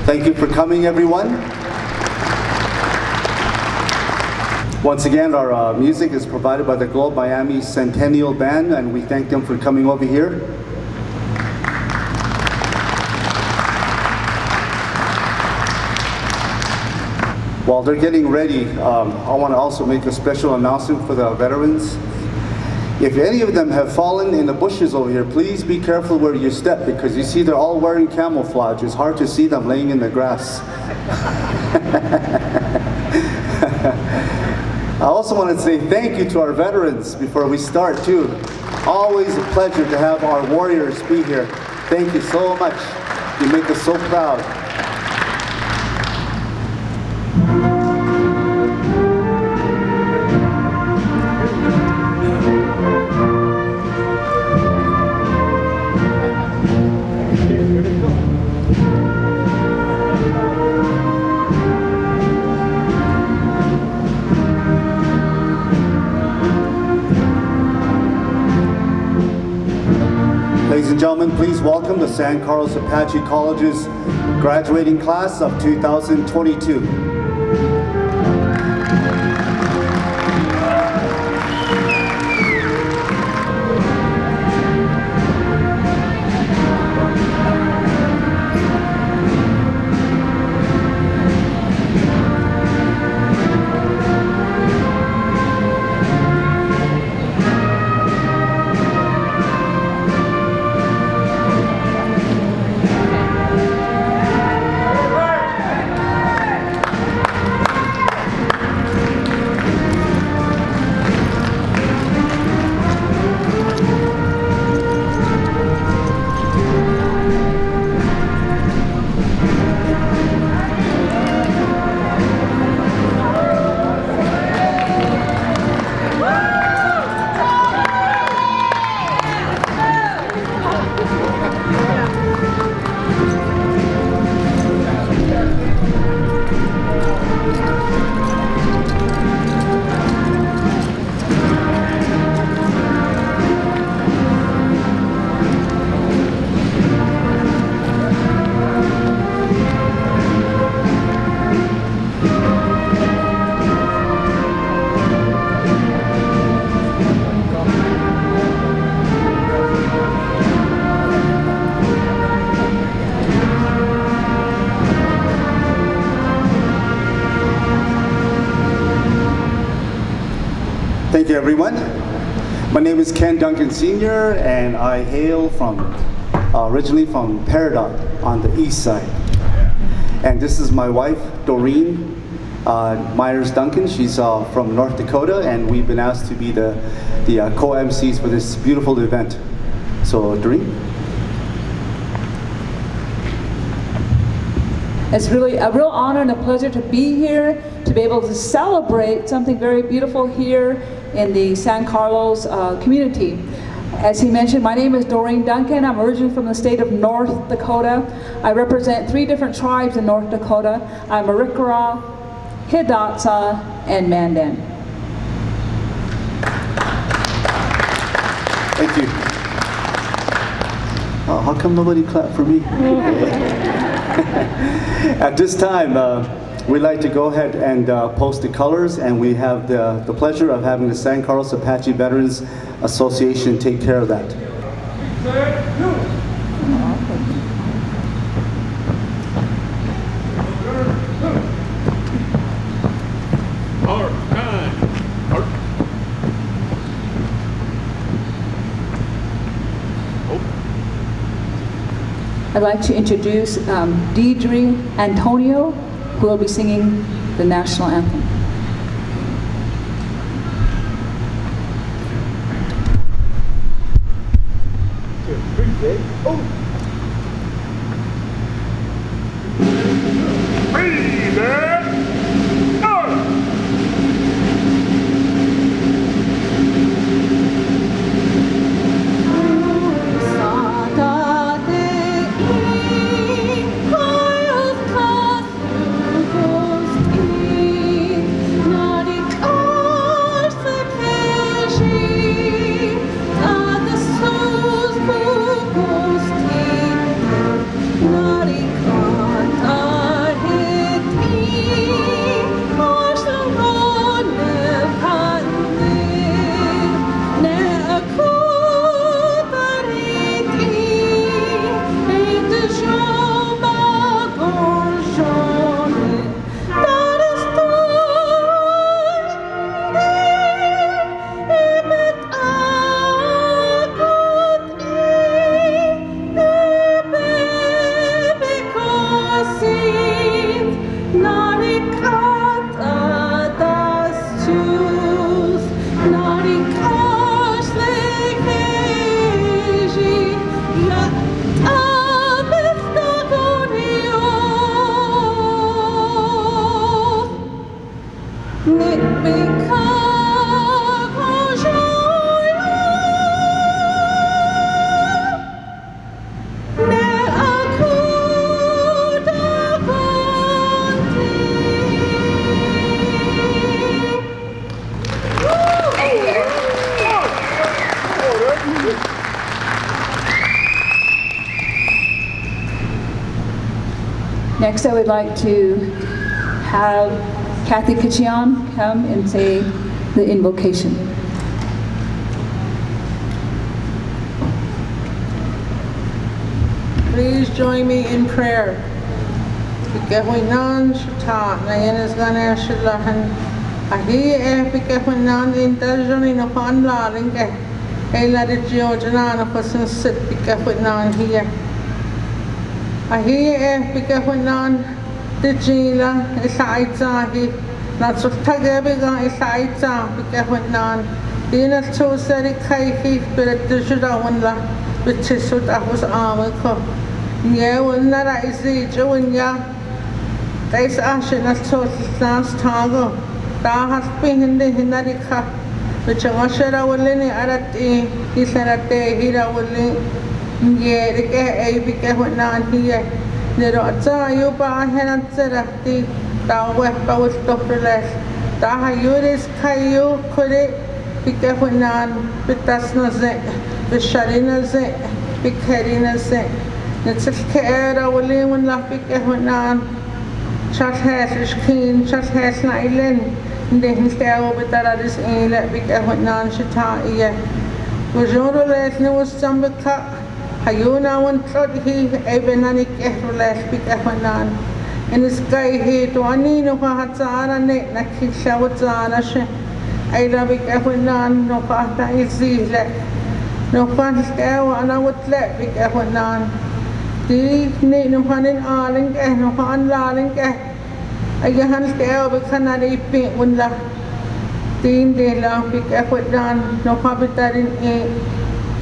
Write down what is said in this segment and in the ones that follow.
Thank you for coming, everyone. Once again, our music is provided by the Globe Miami Centennial Band, and we thank them for coming over here. While they're getting ready, I want to also make a special announcement for the veterans. If any of them have fallen in the bushes over here, please be careful where you step, because you see they're all wearing camouflage. It's hard to see them laying in the grass. I also want to say thank you to our veterans before we start too. Always a pleasure to have our warriors be here. Thank you so much. You make us so proud. Ladies and gentlemen, please welcome the San Carlos Apache College's graduating class of 2022. Thank you, everyone. My name is Ken Duncan Sr., and I hail originally from Peridot on the east side. And this is my wife, Doreen Myers Duncan. She's from North Dakota, and we've been asked to be the co-MCs for this beautiful event. So, Doreen? It's really a real honor and a pleasure to be here, to be able to celebrate something very beautiful here in the San Carlos community. As he mentioned, my name is Doreen Duncan. I'm originally from the state of North Dakota. I represent 3 different tribes in North Dakota. I'm Arikara, Hidatsa, and Mandan. Thank you. How come nobody clapped for me? At this time, we'd like to go ahead and post the colors, and we have the pleasure of having the San Carlos Apache Veterans Association take care of that. I'd like to introduce Deidre Antonio, who will be singing the national anthem. Ghost Next, I would like to have Kathy Kitcheyan come and say the invocation. Please join me in prayer. Bikahuinan shita nayanas gana shilahan. Ahi bikahuinan intajani no panla linge. Ela de Georgiana no pasan sit bikahuinan here. Ahi bikahuinan de Gila isaitahi. Not so tagabiga isaita bikahuinan. Dina to sari kaihi but the Judawanla. Which is what I was armor. Yeah, when that is the Joania, there's Ashen as total last targo. That has been in the Hinarica, which I was sure I will learn at day. He said at day, he will learn. Yeah, the gay a big went on here. The Rota, you buy hand and said at the thou weft by with Dr. Les. That you is Caillou could it be went on, but that's not it. Bisharina zit, Bikarina zit. It's a care of William Lafic Ehunan. Chat has is keen, chat has not ilin. Then he stay over that is in that big Ehunan Shita. Was your lesson was some cut. Hayuna one trot he, Ebenanik Ehrulas big Ehunan. In the sky he to Anino Hatzana net, Nakishawazana she. I love it Ehunan, no pata is zile. No fun scale, and I would let big effort none. The need no fun in Arling, no fun larling. I can scale, but cannot eat pink when la. Dean de la big effort none, no puppet that in eight.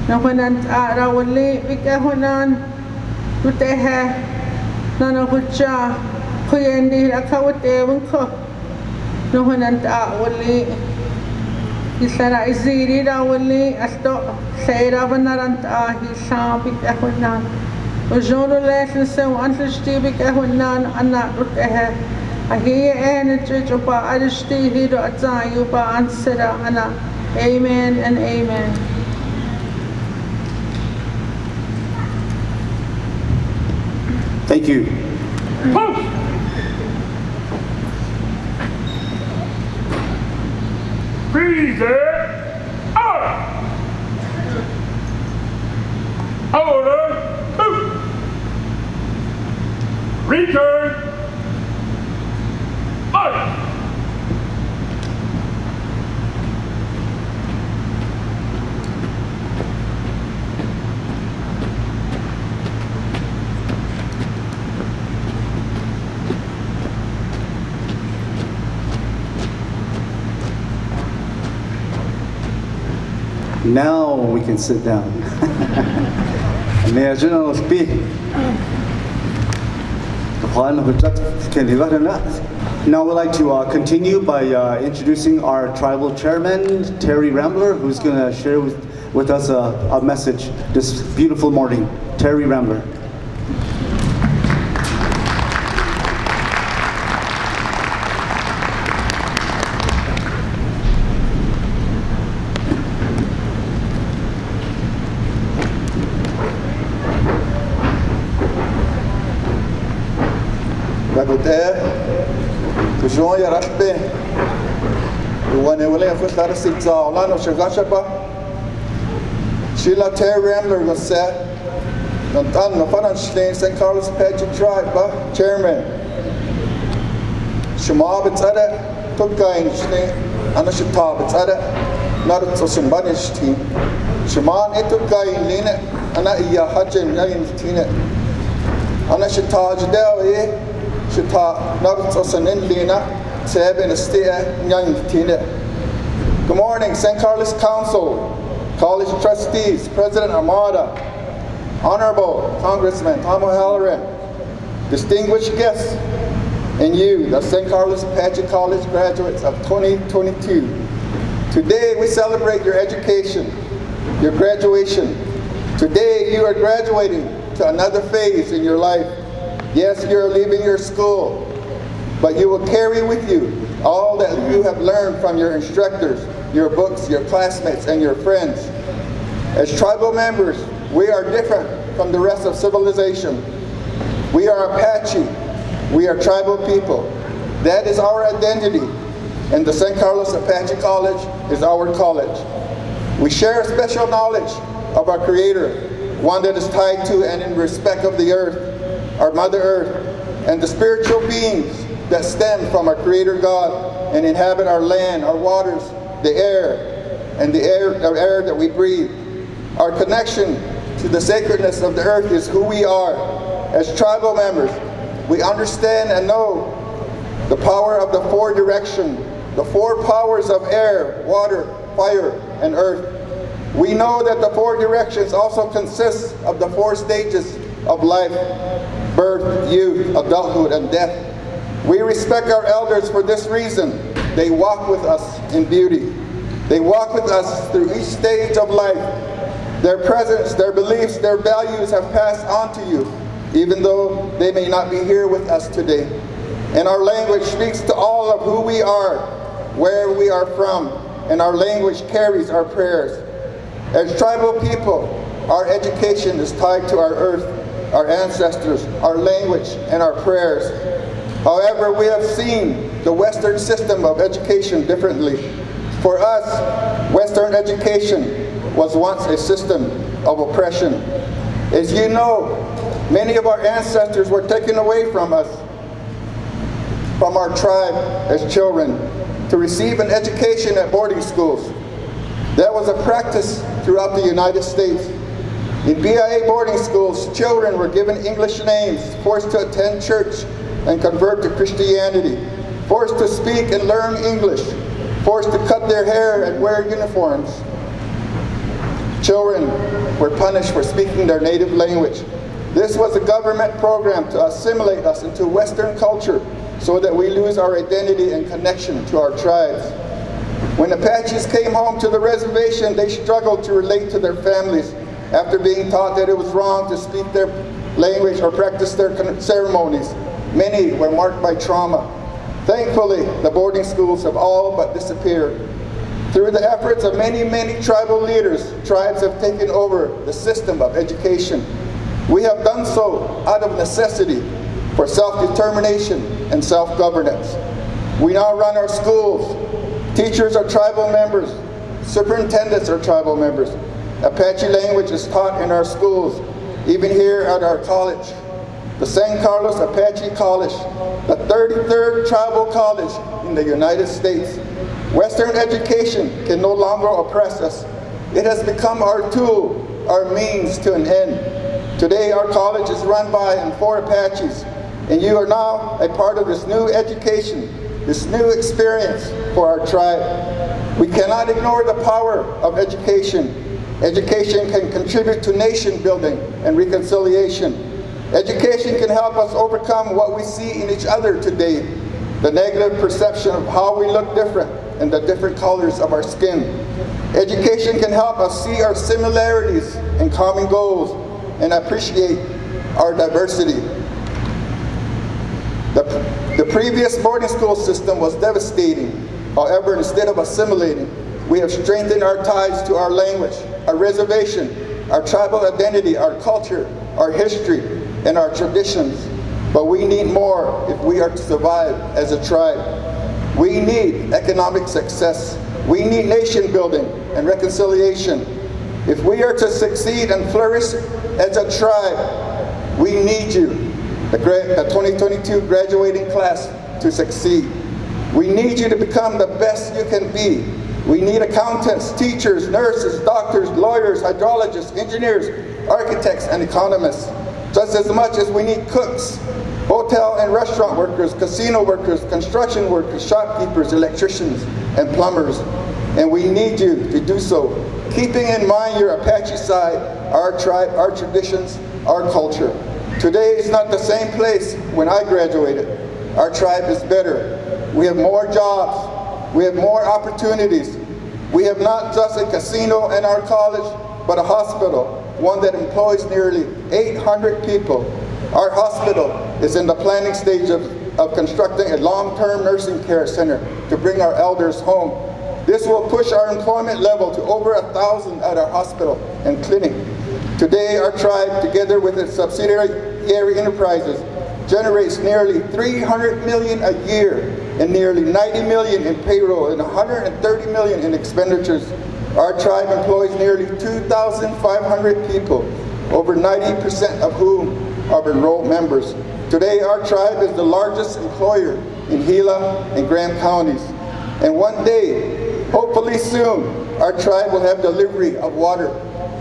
No fun and I would leave big effort none. With their hair, none of which are Kuyan de la cow there and cook. No one and I would leave. He said, I see it, I will leave. I stop. Say, Ravanarant, he shall be Ehunan. Was your relation so untrusty big Ehunan and not with the hair. I hear any church of our Artie here to Atza, you by answer, Anna. Amen and amen. Thank you. Freeze it! Out! Order! Move! Return! Out! Now we can sit down. Now we'd like to continue by introducing our tribal chairman, Terry Rambler, who's going to share with us a message this beautiful morning. Terry Rambler. Kujon ya rabbe wane wale khutlar sitza olano shagashaba Sheila Terry Rambler was set Duncan Mafaran Schlein St. Carlos Apache tribe chairman Shema Betzada Tukain Schlein Anashita Betzada Narat Sosimbanis team Shema Etukain Lina Ana Iya Hajim Yain Tina Anashita Jadawi Shita Narutosanin Lina, Seb and Estea Young Tina. Good morning, St. Carlos Council, College Trustees, President Ahumada, Honorable Congressman Tom O'Halloran, distinguished guests, and you, the St. Carlos Apache College graduates of 2022. Today we celebrate your education, your graduation. Today you are graduating to another phase in your life. Yes, you're leaving your school, but you will carry with you all that you have learned from your instructors, your books, your classmates, and your friends. As tribal members, we are different from the rest of civilization. We are Apache, We are tribal people. That is our identity. And the San Carlos Apache College is our college. We share a special knowledge of our Creator, one that is tied to and in respect of the earth, our Mother Earth, and the spiritual beings that stem from our Creator God and inhabit our land, our waters, the air, and the air that we breathe. Our connection to the sacredness of the earth is who we are. As tribal members, we understand and know the power of the four directions, the four powers of air, water, fire, and earth. We know that the four directions also consist of the four stages of life: birth, youth, adulthood, and death. We respect our elders for this reason. They walk with us in beauty. They walk with us through each stage of life. Their presence, their beliefs, their values have passed on to you, even though they may not be here with us today. And our language speaks to all of who we are, where we are from, and our language carries our prayers. As tribal people, our education is tied to our earth, our ancestors, our language, and our prayers. However, we have seen the Western system of education differently. For us, Western education was once a system of oppression. As you know, many of our ancestors were taken away from us, from our tribe as children, to receive an education at boarding schools. That was a practice throughout the United States. In BIA boarding schools, children were given English names, forced to attend church and convert to Christianity, forced to speak and learn English, forced to cut their hair and wear uniforms. Children were punished for speaking their native language. This was a government program to assimilate us into Western culture so that we lose our identity and connection to our tribes. When Apaches came home to the reservation, they struggled to relate to their families after being taught that it was wrong to speak their language or practice their ceremonies. Many were marked by trauma. Thankfully, the boarding schools have all but disappeared. Through the efforts of many, many tribal leaders, tribes have taken over the system of education. We have done so out of necessity for self-determination and self-governance. We now run our schools. Teachers are tribal members. Superintendents are tribal members. Apache language is taught in our schools, even here at our college. The San Carlos Apache College, the 33rd tribal college in the United States. Western education can no longer oppress us. It has become our tool, our means to an end. Today our college is run by and for Apaches, and you are now a part of this new education, this new experience for our tribe. We cannot ignore the power of education. Education can contribute to nation building and reconciliation. Education can help us overcome what we see in each other today, the negative perception of how we look different and the different colors of our skin. Education can help us see our similarities and common goals and appreciate our diversity. The previous boarding school system was devastating. However, instead of assimilating, we have strengthened our ties to our language, our reservation, our tribal identity, our culture, our history, and our traditions. But we need more if we are to survive as a tribe. We need economic success. We need nation building and reconciliation. If we are to succeed and flourish as a tribe, we need you, the 2022 graduating class, to succeed. We need you to become the best you can be. We need accountants, teachers, nurses, doctors, lawyers, hydrologists, engineers, architects, and economists. Just as much as we need cooks, hotel and restaurant workers, casino workers, construction workers, shopkeepers, electricians, and plumbers. And we need you to do so, keeping in mind your Apache side, our tribe, our traditions, our culture. Today is not the same place when I graduated. Our tribe is better. We have more jobs. We have more opportunities. We have not just a casino in our college, but a hospital, one that employs nearly 800 people. Our hospital is in the planning stage of constructing a long-term nursing care center to bring our elders home. This will push our employment level to over 1,000 at our hospital and clinic. Today, our tribe, together with its subsidiary enterprises, generates nearly $300 million a year and nearly $90 million in payroll and $130 million in expenditures. Our tribe employs nearly 2,500 people, over 90% of whom are enrolled members. Today, our tribe is the largest employer in Gila and Graham counties. And one day, hopefully soon, our tribe will have delivery of water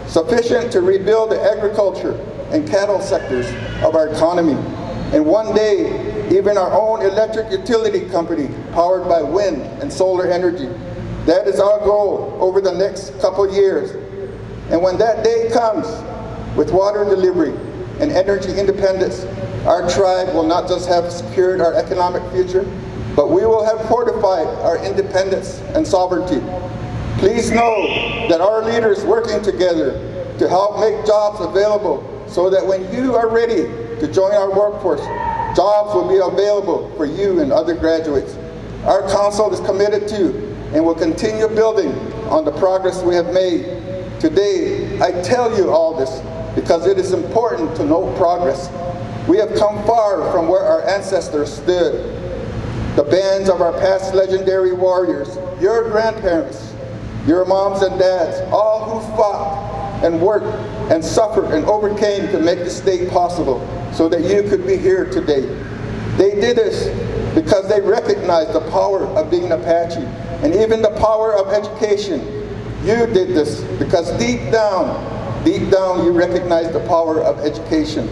sufficient to rebuild the agriculture and cattle sectors of our economy. And one day, even our own electric utility company powered by wind and solar energy. That is our goal over the next couple years. And when that day comes, with water delivery and energy independence, our tribe will not just have secured our economic future, but we will have fortified our independence and sovereignty. Please know that our leaders working together to help make jobs available so that when you are ready to join our workforce, jobs will be available for you and other graduates. Our council is committed to and will continue building on the progress we have made. Today, I tell you all this because it is important to note progress. We have come far from where our ancestors stood. The bands of our past legendary warriors, your grandparents, your moms and dads, all who fought and worked and suffered and overcame to make this day possible so that you could be here today. They did this because they recognized the power of being Apache and even the power of education. You did this because deep down, you recognize the power of education.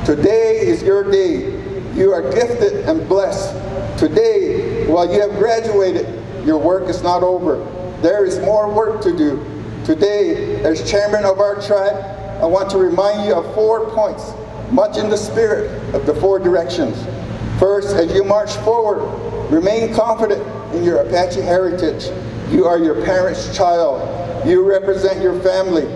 Today is your day. You are gifted and blessed. Today, while you have graduated, your work is not over. There is more work to do. Today, as chairman of our tribe, I want to remind you of 4 points, much in the spirit of the 4 directions. First, as you march forward, remain confident in your Apache heritage. You are your parents' child. You represent your family.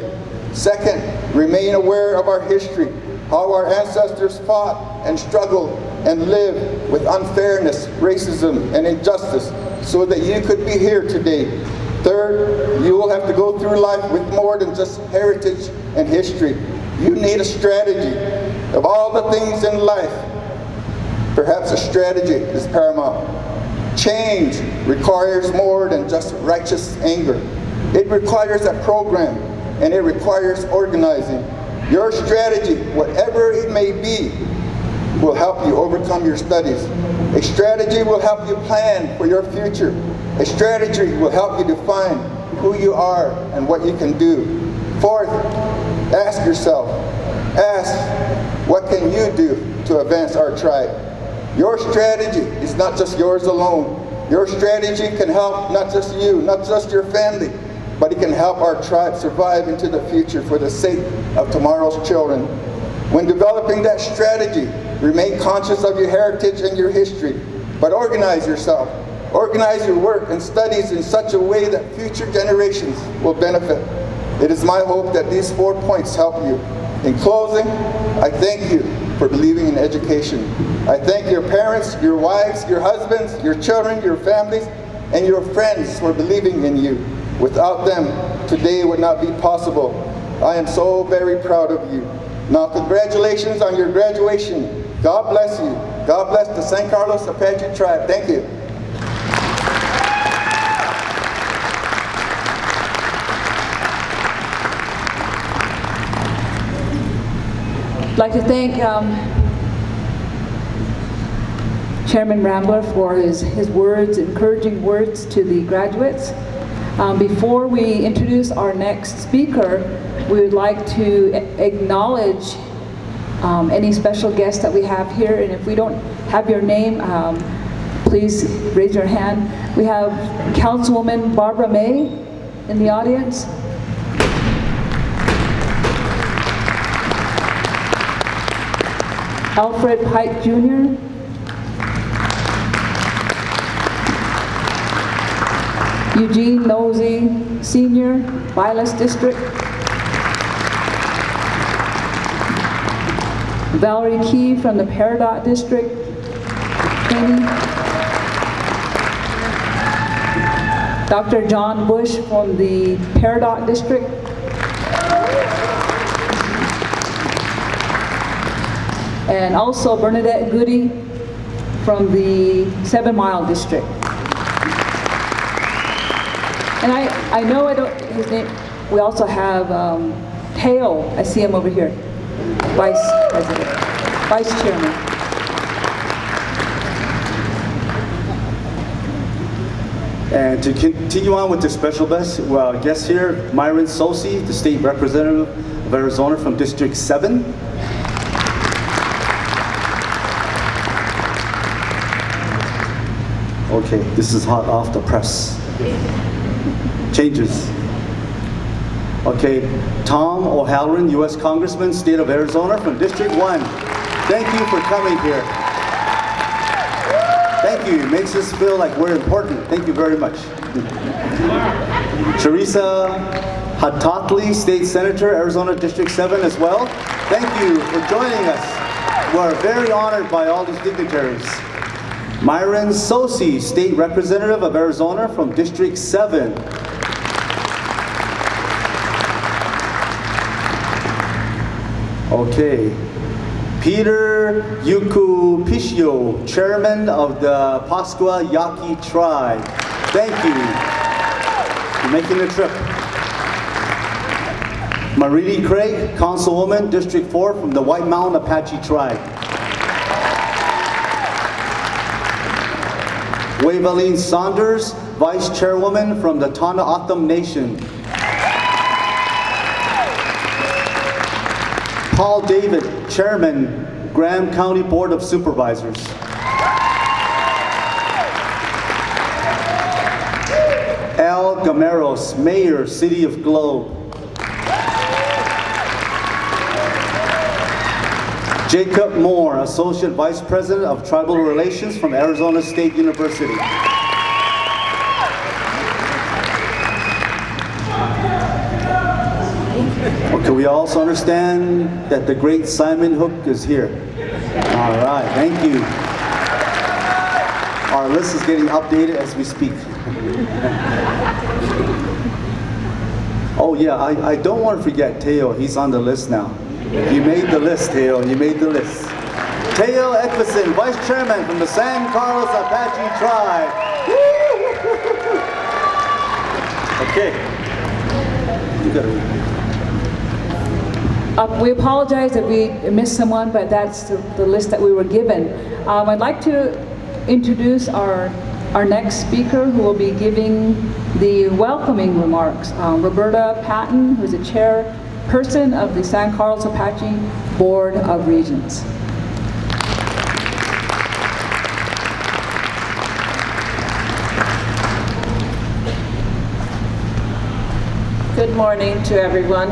Second, remain aware of our history, how our ancestors fought and struggled and lived with unfairness, racism, and injustice so that you could be here today. Third, you will have to go through life with more than just heritage and history. You need a strategy. Of all the things in life, perhaps a strategy is paramount. Change requires more than just righteous anger. It requires a program, and it requires organizing. Your strategy, whatever it may be, will help you overcome your studies. A strategy will help you plan for your future. A strategy will help you define who you are and what you can do. Fourth, ask yourself, what can you do to advance our tribe? Your strategy is not just yours alone. Your strategy can help not just you, not just your family, but it can help our tribe survive into the future for the sake of tomorrow's children. When developing that strategy, remain conscious of your heritage and your history, but organize yourself. Organize your work and studies in such a way that future generations will benefit. It is my hope that these 4 points help you. In closing, I thank you for believing in education. I thank your parents, your wives, your husbands, your children, your families, and your friends for believing in you. Without them, today would not be possible. I am so very proud of you. Now, congratulations on your graduation. God bless you. God bless the San Carlos Apache tribe. Thank you. I'd like to thank Chairman Rambler for his words, encouraging words to the graduates. Before we introduce our next speaker, we would like to acknowledge any special guests that we have here, and if we don't have your name, please raise your hand. We have Councilwoman Barbara May in the audience. Alfred Pike Jr. Eugene Nosey Sr., Vilas District. Valerie Key from the Peridot District. Dr. John Bush from the Peridot District. and also Bernadette Goody from the 7 Mile District. And I know I don't, his name, we also have Hale, I see him over here, Vice President, Vice Chairman. And to continue on with the special guest here, Myron Sosi, the State Representative of Arizona from District 7. Okay, this is hot off the press. Changes. Okay, Tom O'Halloran, U.S. Congressman, State of Arizona from District 1. Thank you for coming here. Thank you, it makes us feel like we're important. Thank you very much. Teresa Hatatli, State Senator, Arizona District 7 as well. Thank you for joining us. We're very honored by all these dignitaries. Myron Sosi, State Representative of Arizona from District 7. Okay. Peter Yukupisio, Chairman of the Pascua Yaqui Tribe. Thank you for making the trip. Mariti Craig, Councilwoman, District 4 from the White Mountain Apache Tribe. Waveline Saunders, Vice Chairwoman from the Tana Atam Nation. Paul David, Chairman, Graham County Board of Supervisors. Al Gameros, Mayor, City of Globe. Jacob Moore, Associate Vice President of Tribal Relations from Arizona State University. Okay, we also understand that the great Simon Hook is here. All right, thank you. Our list is getting updated as we speak. Oh yeah, I don't want to forget Teo, he's on the list now. You made the list, Teo, you made the list. Teo Ekvison, Vice Chairman from the San Carlos Apache Tribe. Okay. You got it. We apologize if we missed someone, but that's the list that we were given. I'd like to introduce our next speaker who will be giving the welcoming remarks. Roberta Patten, who's the chairperson of the San Carlos Apache Board of Regents. Good morning to everyone.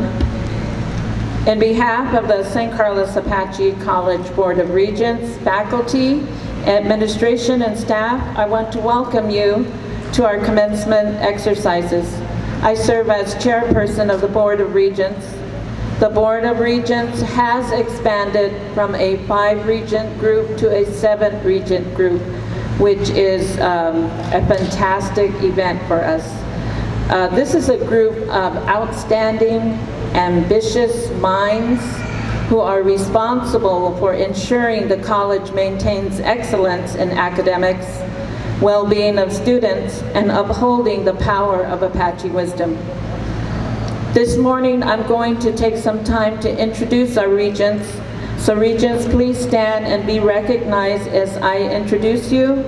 In behalf of the San Carlos Apache College Board of Regents, faculty, administration, and staff, I want to welcome you to our commencement exercises. I serve as chairperson of the Board of Regents. The Board of Regents has expanded from a 5-regent group to a 7-regent group, which is a fantastic event for us. This is a group of outstanding, ambitious minds who are responsible for ensuring the college maintains excellence in academics, well-being of students, and upholding the power of Apache wisdom. This morning, I'm going to take some time to introduce our regents. So regents, please stand and be recognized as I introduce you.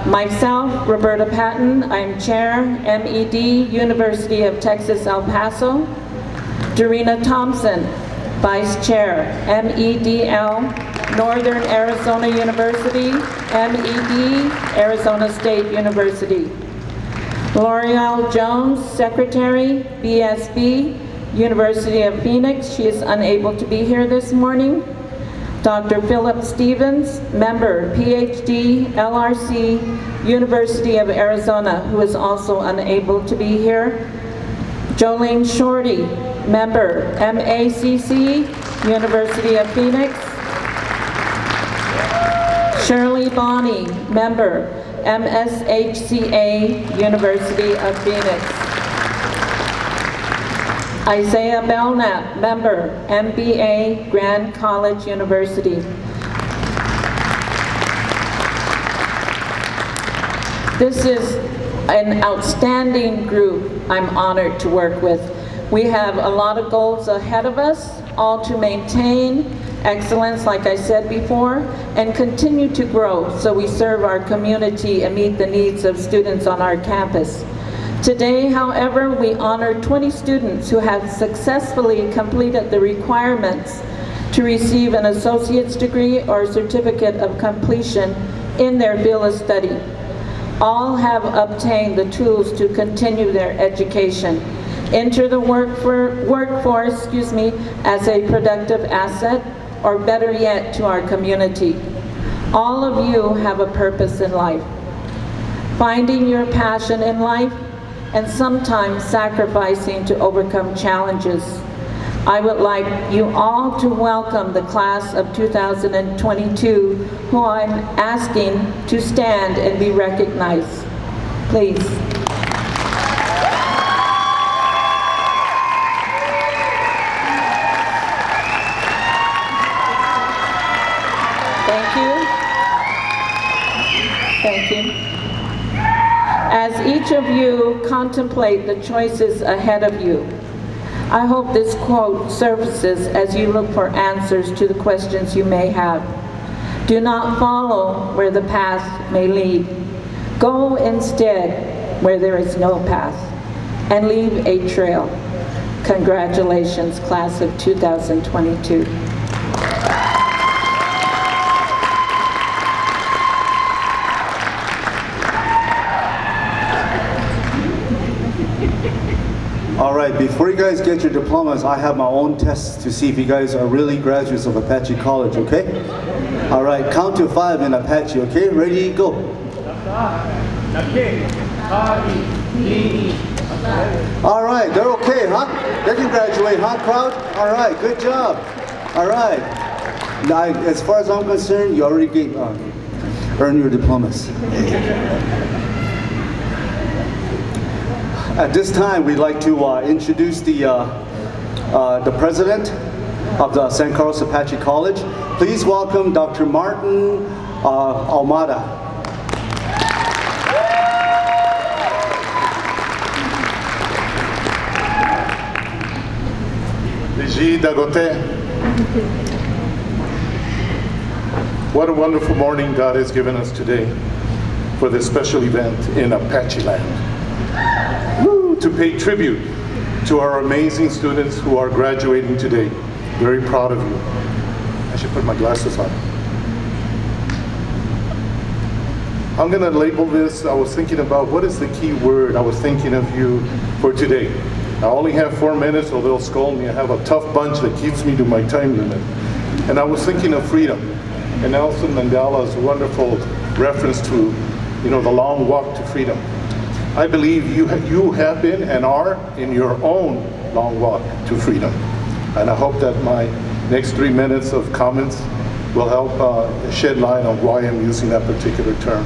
Myself, Roberta Patten, I'm Chair, MED, University of Texas, El Paso. Durena Thompson, Vice Chair, MEDL, Northern Arizona University, MED, Arizona State University. L'Oreal Jones, Secretary, BSB, University of Phoenix. She is unable to be here this morning. Dr. Philip Stevens, member, PhD, LRC, University of Arizona, who is also unable to be here. Jolene Shorty, member, MACC, University of Phoenix. Shirley Bonney, member, MSHCA, University of Phoenix. Isaiah Belknap, member, MBA, Grand College University. This is an outstanding group I'm honored to work with. We have a lot of goals ahead of us, all to maintain excellence, like I said before, and continue to grow so we serve our community and meet the needs of students on our campus. Today, however, we honor 20 students who have successfully completed the requirements to receive an associate's degree or certificate of completion in their field of study. All have obtained the tools to continue their education, enter the workforce, as a productive asset, or better yet, to our community. All of you have a purpose in life. Finding your passion in life and sometimes sacrificing to overcome challenges. I would like you all to welcome the class of 2022, who I'm asking to stand and be recognized. Please. Thank you. Thank you. As each of you contemplate the choices ahead of you, I hope this quote surfaces as you look for answers to the questions you may have. Do not follow where the path may lead. Go instead where there is no path, and leave a trail. Congratulations, class of 2022. All right, before you guys get your diplomas, I have my own tests to see if you guys are really graduates of Apache College, okay? All right, count to 5 in Apache, okay? Ready, go. All right, they're okay, huh? They can graduate, huh, crowd? All right, good job. All right. Now, as far as I'm concerned, you already earned your diplomas. At this time, we'd like to introduce the president of the San Carlos Apache College. Please welcome Dr. Martín Ahumada. What a wonderful morning God has given us today for this special event in Apache land. To pay tribute to our amazing students who are graduating today. Very proud of you. I should put my glasses on. I'm going to label this, I was thinking about what is the key word I was thinking of you for today. I only have 4 minutes, or they'll scold me. I have a tough bunch that keeps me to my time limit. And I was thinking of freedom. And Nelson Mandela's wonderful reference to, the long walk to freedom. I believe you have been and are in your own long walk to freedom. And I hope that my next 3 minutes of comments will help shed light on why I'm using that particular term.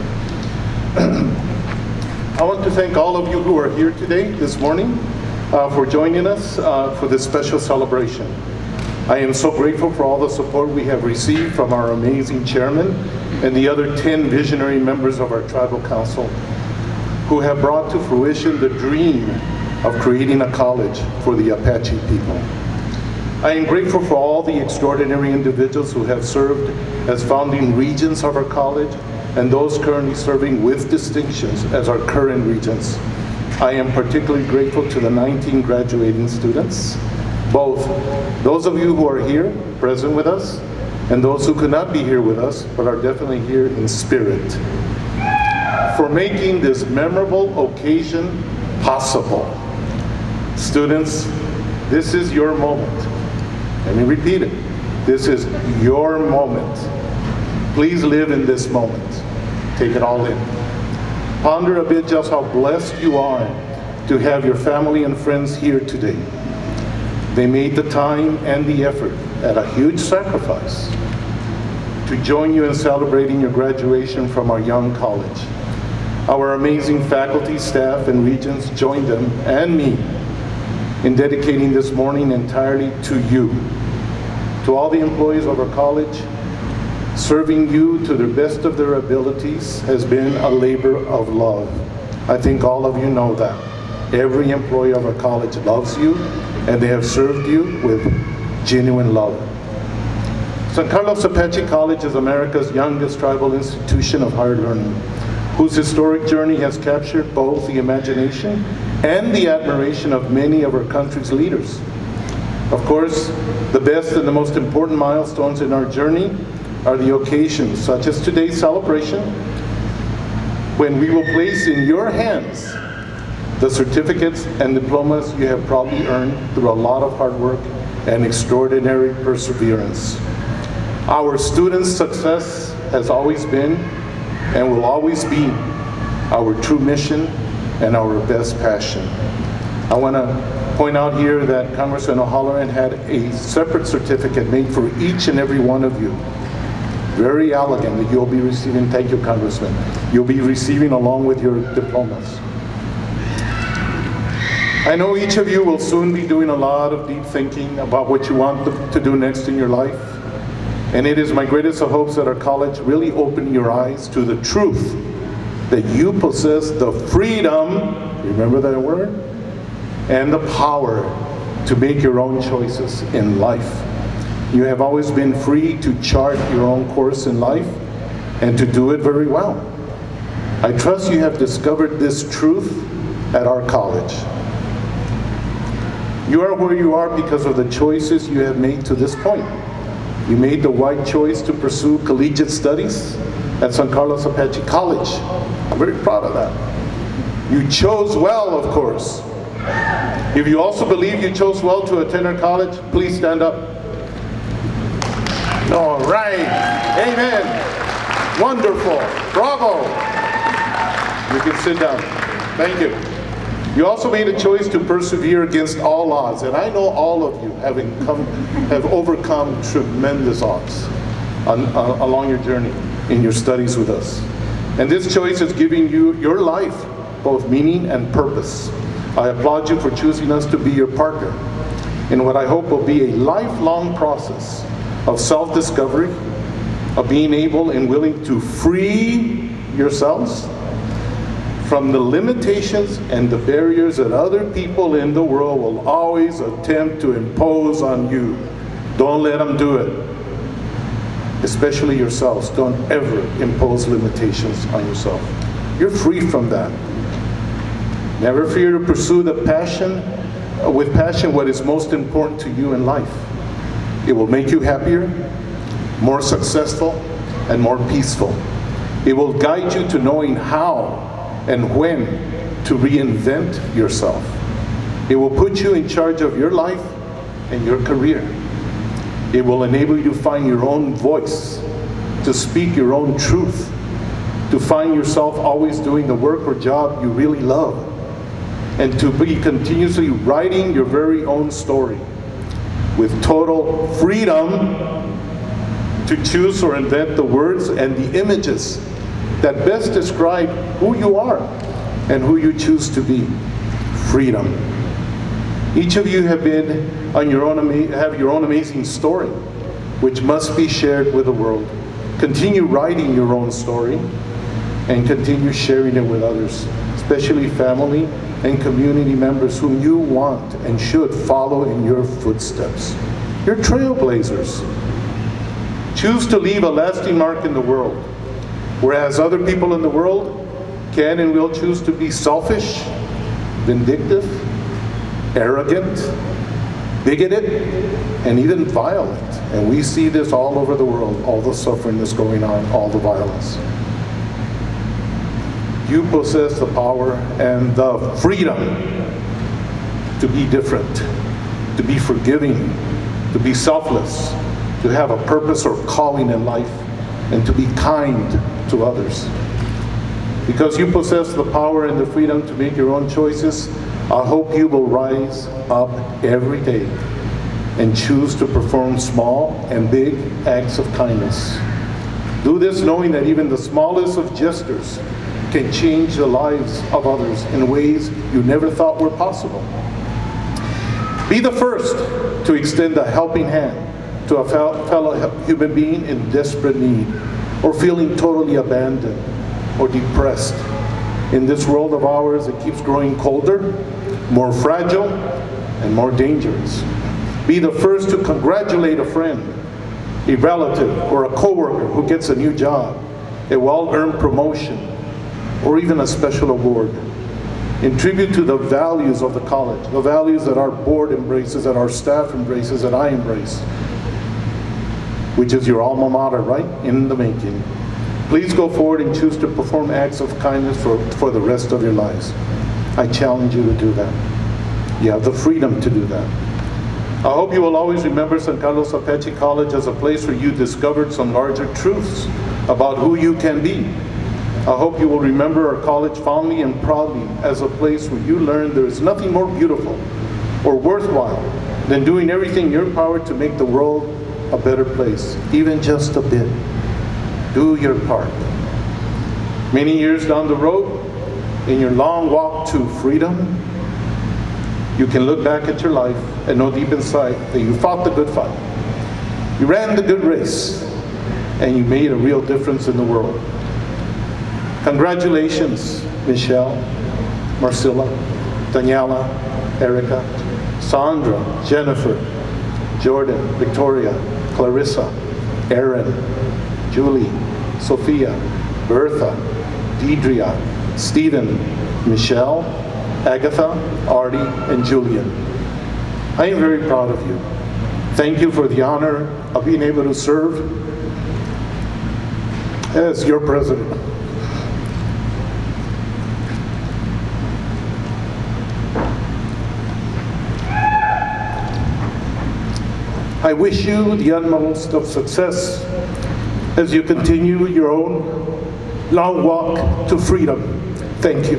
I want to thank all of you who are here today, this morning, for joining us for this special celebration. I am so grateful for all the support we have received from our amazing chairman and the other 10 visionary members of our tribal council, who have brought to fruition the dream of creating a college for the Apache people. I am grateful for all the extraordinary individuals who have served as founding regents of our college and those currently serving with distinctions as our current regents. I am particularly grateful to the 19 graduating students, both those of you who are here, present with us, and those who could not be here with us, but are definitely here in spirit, for making this memorable occasion possible. Students, this is your moment. Let me repeat it. This is your moment. Please live in this moment. Take it all in. Ponder a bit just how blessed you are to have your family and friends here today. They made the time and the effort at a huge sacrifice to join you in celebrating your graduation from our young college. Our amazing faculty, staff, and regents joined them and me in dedicating this morning entirely to you. To all the employees of our college, serving you to the best of their abilities has been a labor of love. I think all of you know that. Every employee of our college loves you, and they have served you with genuine love. San Carlos Apache College is America's youngest tribal institution of higher learning, whose historic journey has captured both the imagination and the admiration of many of our country's leaders. Of course, the best and the most important milestones in our journey are the occasions, such as today's celebration, when we will place in your hands the certificates and diplomas you have probably earned through a lot of hard work and extraordinary perseverance. Our students' success has always been and will always be our true mission and our best passion. I want to point out here that Congressman O'Halloran had a separate certificate made for each and every one of you. Very elegant that you'll be receiving. Thank you, Congressman. You'll be receiving along with your diplomas. I know each of you will soon be doing a lot of deep thinking about what you want to do next in your life. And it is my greatest of hopes that our college really open your eyes to the truth that you possess the freedom, remember that word? And the power to make your own choices in life. You have always been free to chart your own course in life and to do it very well. I trust you have discovered this truth at our college. You are where you are because of the choices you have made to this point. You made the right choice to pursue collegiate studies at San Carlos Apache College. I'm very proud of that. You chose well, of course. If you also believe you chose well to attend our college, please stand up. All right. Amen. Wonderful. Bravo. You can sit down. Thank you. You also made a choice to persevere against all odds, and I know all of you have overcome tremendous odds along your journey in your studies with us. And this choice is giving you your life both meaning and purpose. I applaud you for choosing us to be your partner in what I hope will be a lifelong process of self-discovery, of being able and willing to free yourselves from the limitations and the barriers that other people in the world will always attempt to impose on you. Don't let them do it. Especially yourselves. Don't ever impose limitations on yourself. You're free from that. Never fear to pursue with passion what is most important to you in life. It will make you happier, more successful, and more peaceful. It will guide you to knowing how and when to reinvent yourself. It will put you in charge of your life and your career. It will enable you to find your own voice, to speak your own truth, to find yourself always doing the work or job you really love, and to be continuously writing your very own story with total freedom to choose or invent the words and the images that best describe who you are and who you choose to be. Freedom. Each of you have your own amazing story, which must be shared with the world. Continue writing your own story and continue sharing it with others, especially family and community members whom you want and should follow in your footsteps. You're trailblazers. Choose to leave a lasting mark in the world. Whereas other people in the world can and will choose to be selfish, vindictive, arrogant, bigoted, and even violent. And we see this all over the world, all the suffering that's going on, all the violence. You possess the power and the freedom to be different, to be forgiving, to be selfless, to have a purpose or calling in life, and to be kind to others. Because you possess the power and the freedom to make your own choices, I hope you will rise up every day and choose to perform small and big acts of kindness. Do this knowing that even the smallest of gestures can change the lives of others in ways you never thought were possible. Be the first to extend a helping hand to a fellow human being in desperate need, or feeling totally abandoned or depressed. In this world of ours, it keeps growing colder, more fragile, and more dangerous. Be the first to congratulate a friend, a relative, or a coworker who gets a new job, a well-earned promotion, or even a special award. In tribute to the values of the college, the values that our board embraces, that our staff embraces, that I embrace, which is your alma mater, right? In the making. Please go forward and choose to perform acts of kindness for the rest of your lives. I challenge you to do that. You have the freedom to do that. I hope you will always remember San Carlos Apache College as a place where you discovered some larger truths about who you can be. I hope you will remember our college fondly and proudly as a place where you learned there is nothing more beautiful or worthwhile than doing everything in your power to make the world a better place, even just a bit. Do your part. Many years down the road, in your long walk to freedom, you can look back at your life and know deep inside that you fought the good fight. You ran the good race, and you made a real difference in the world. Congratulations, Michelle, Marcilla, Daniela, Erica, Sandra, Jennifer, Jordan, Victoria, Clarissa, Aaron, Julie, Sophia, Bertha, Deidre, Stephen, Michelle, Agatha, Artie, and Julian. I am very proud of you. Thank you for the honor of being able to serve as your president. I wish you the utmost of success as you continue your own long walk to freedom. Thank you.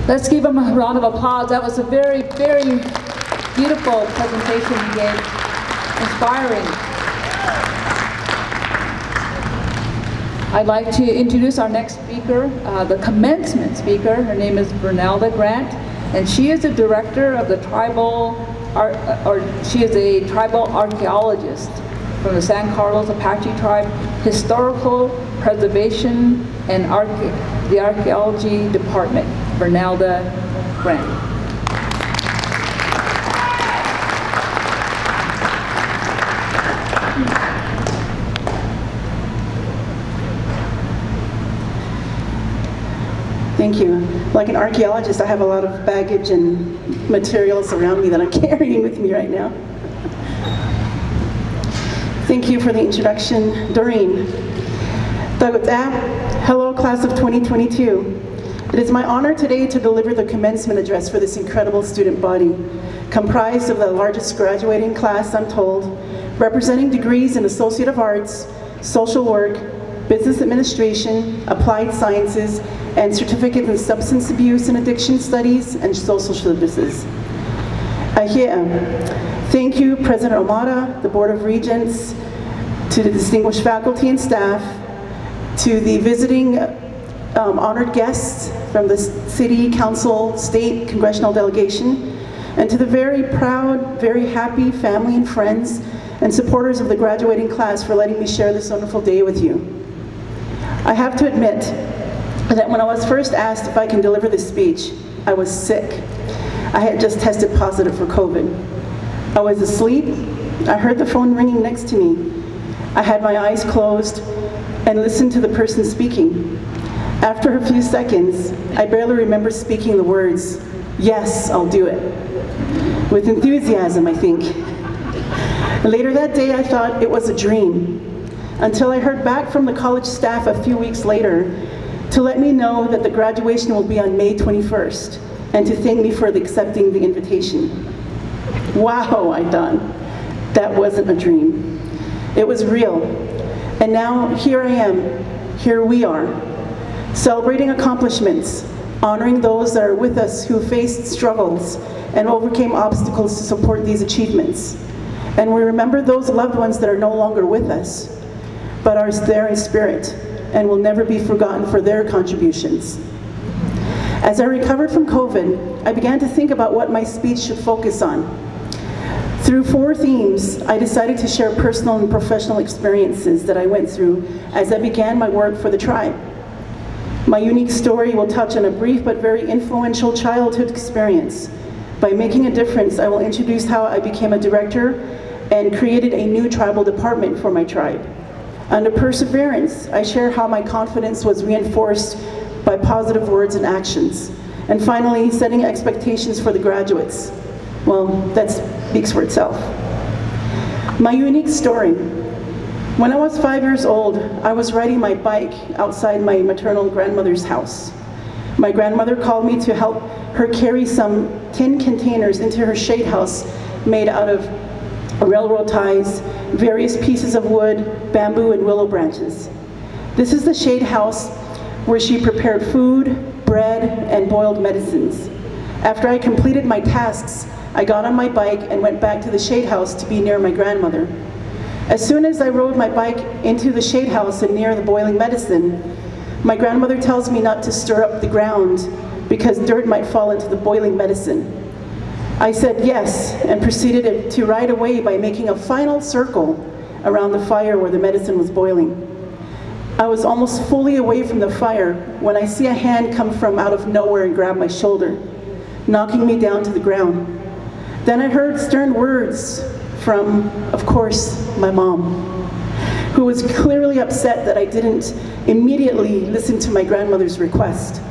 Let's give him a round of applause. That was a very, very beautiful presentation he gave. Inspiring. I'd like to introduce our next speaker, the commencement speaker. Her name is Vernelda Grant, and she is the director of the she is a tribal archaeologist from the San Carlos Apache tribe, historical preservation and the archaeology department. Vernelda Grant. Thank you. Like an archaeologist, I have a lot of baggage and materials around me that I'm carrying with me right now. Thank you for the introduction, Doreen. Hello, class of 2022. It is my honor today to deliver the commencement address for this incredible student body, comprised of the largest graduating class, I'm told, representing degrees in Associate of Arts, Social Work, Business Administration, Applied Sciences, and certificates in Substance Abuse and Addiction Studies and Social Services. Thank you, President Ahumada, the Board of Regents, to the distinguished faculty and staff, to the visiting honored guests from the City Council, State, Congressional Delegation, and to the very proud, very happy family and friends and supporters of the graduating class for letting me share this wonderful day with you. I have to admit that when I was first asked if I can deliver this speech, I was sick. I had just tested positive for COVID. I was asleep. I heard the phone ringing next to me. I had my eyes closed and listened to the person speaking. After a few seconds, I barely remember speaking the words, "Yes, I'll do it," with enthusiasm, I think. Later that day, I thought it was a dream, until I heard back from the college staff a few weeks later to let me know that the graduation will be on May 21st, and to thank me for accepting the invitation. Wow, I thought, that wasn't a dream. It was real. And now here I am, here we are, celebrating accomplishments, honoring those that are with us who faced struggles and overcame obstacles to support these achievements. And we remember those loved ones that are no longer with us, but are there in spirit and will never be forgotten for their contributions. As I recovered from COVID, I began to think about what my speech should focus on. Through 4 themes, I decided to share personal and professional experiences that I went through as I began my work for the tribe. My unique story will touch on a brief but very influential childhood experience. By making a difference, I will introduce how I became a director and created a new tribal department for my tribe. Under perseverance, I share how my confidence was reinforced by positive words and actions. And finally, setting expectations for the graduates. Well, that speaks for itself. My unique story. When I was 5 years old, I was riding my bike outside my maternal grandmother's house. My grandmother called me to help her carry some tin containers into her shade house made out of railroad ties, various pieces of wood, bamboo, and willow branches. This is the shade house where she prepared food, bread, and boiled medicines. After I completed my tasks, I got on my bike and went back to the shade house to be near my grandmother. As soon as I rode my bike into the shade house and near the boiling medicine, my grandmother tells me not to stir up the ground because dirt might fall into the boiling medicine. I said yes and proceeded to ride away by making a final circle around the fire where the medicine was boiling. I was almost fully away from the fire when I see a hand come from out of nowhere and grab my shoulder, knocking me down to the ground. Then I heard stern words from, of course, my mom, who was clearly upset that I didn't immediately listen to my grandmother's request.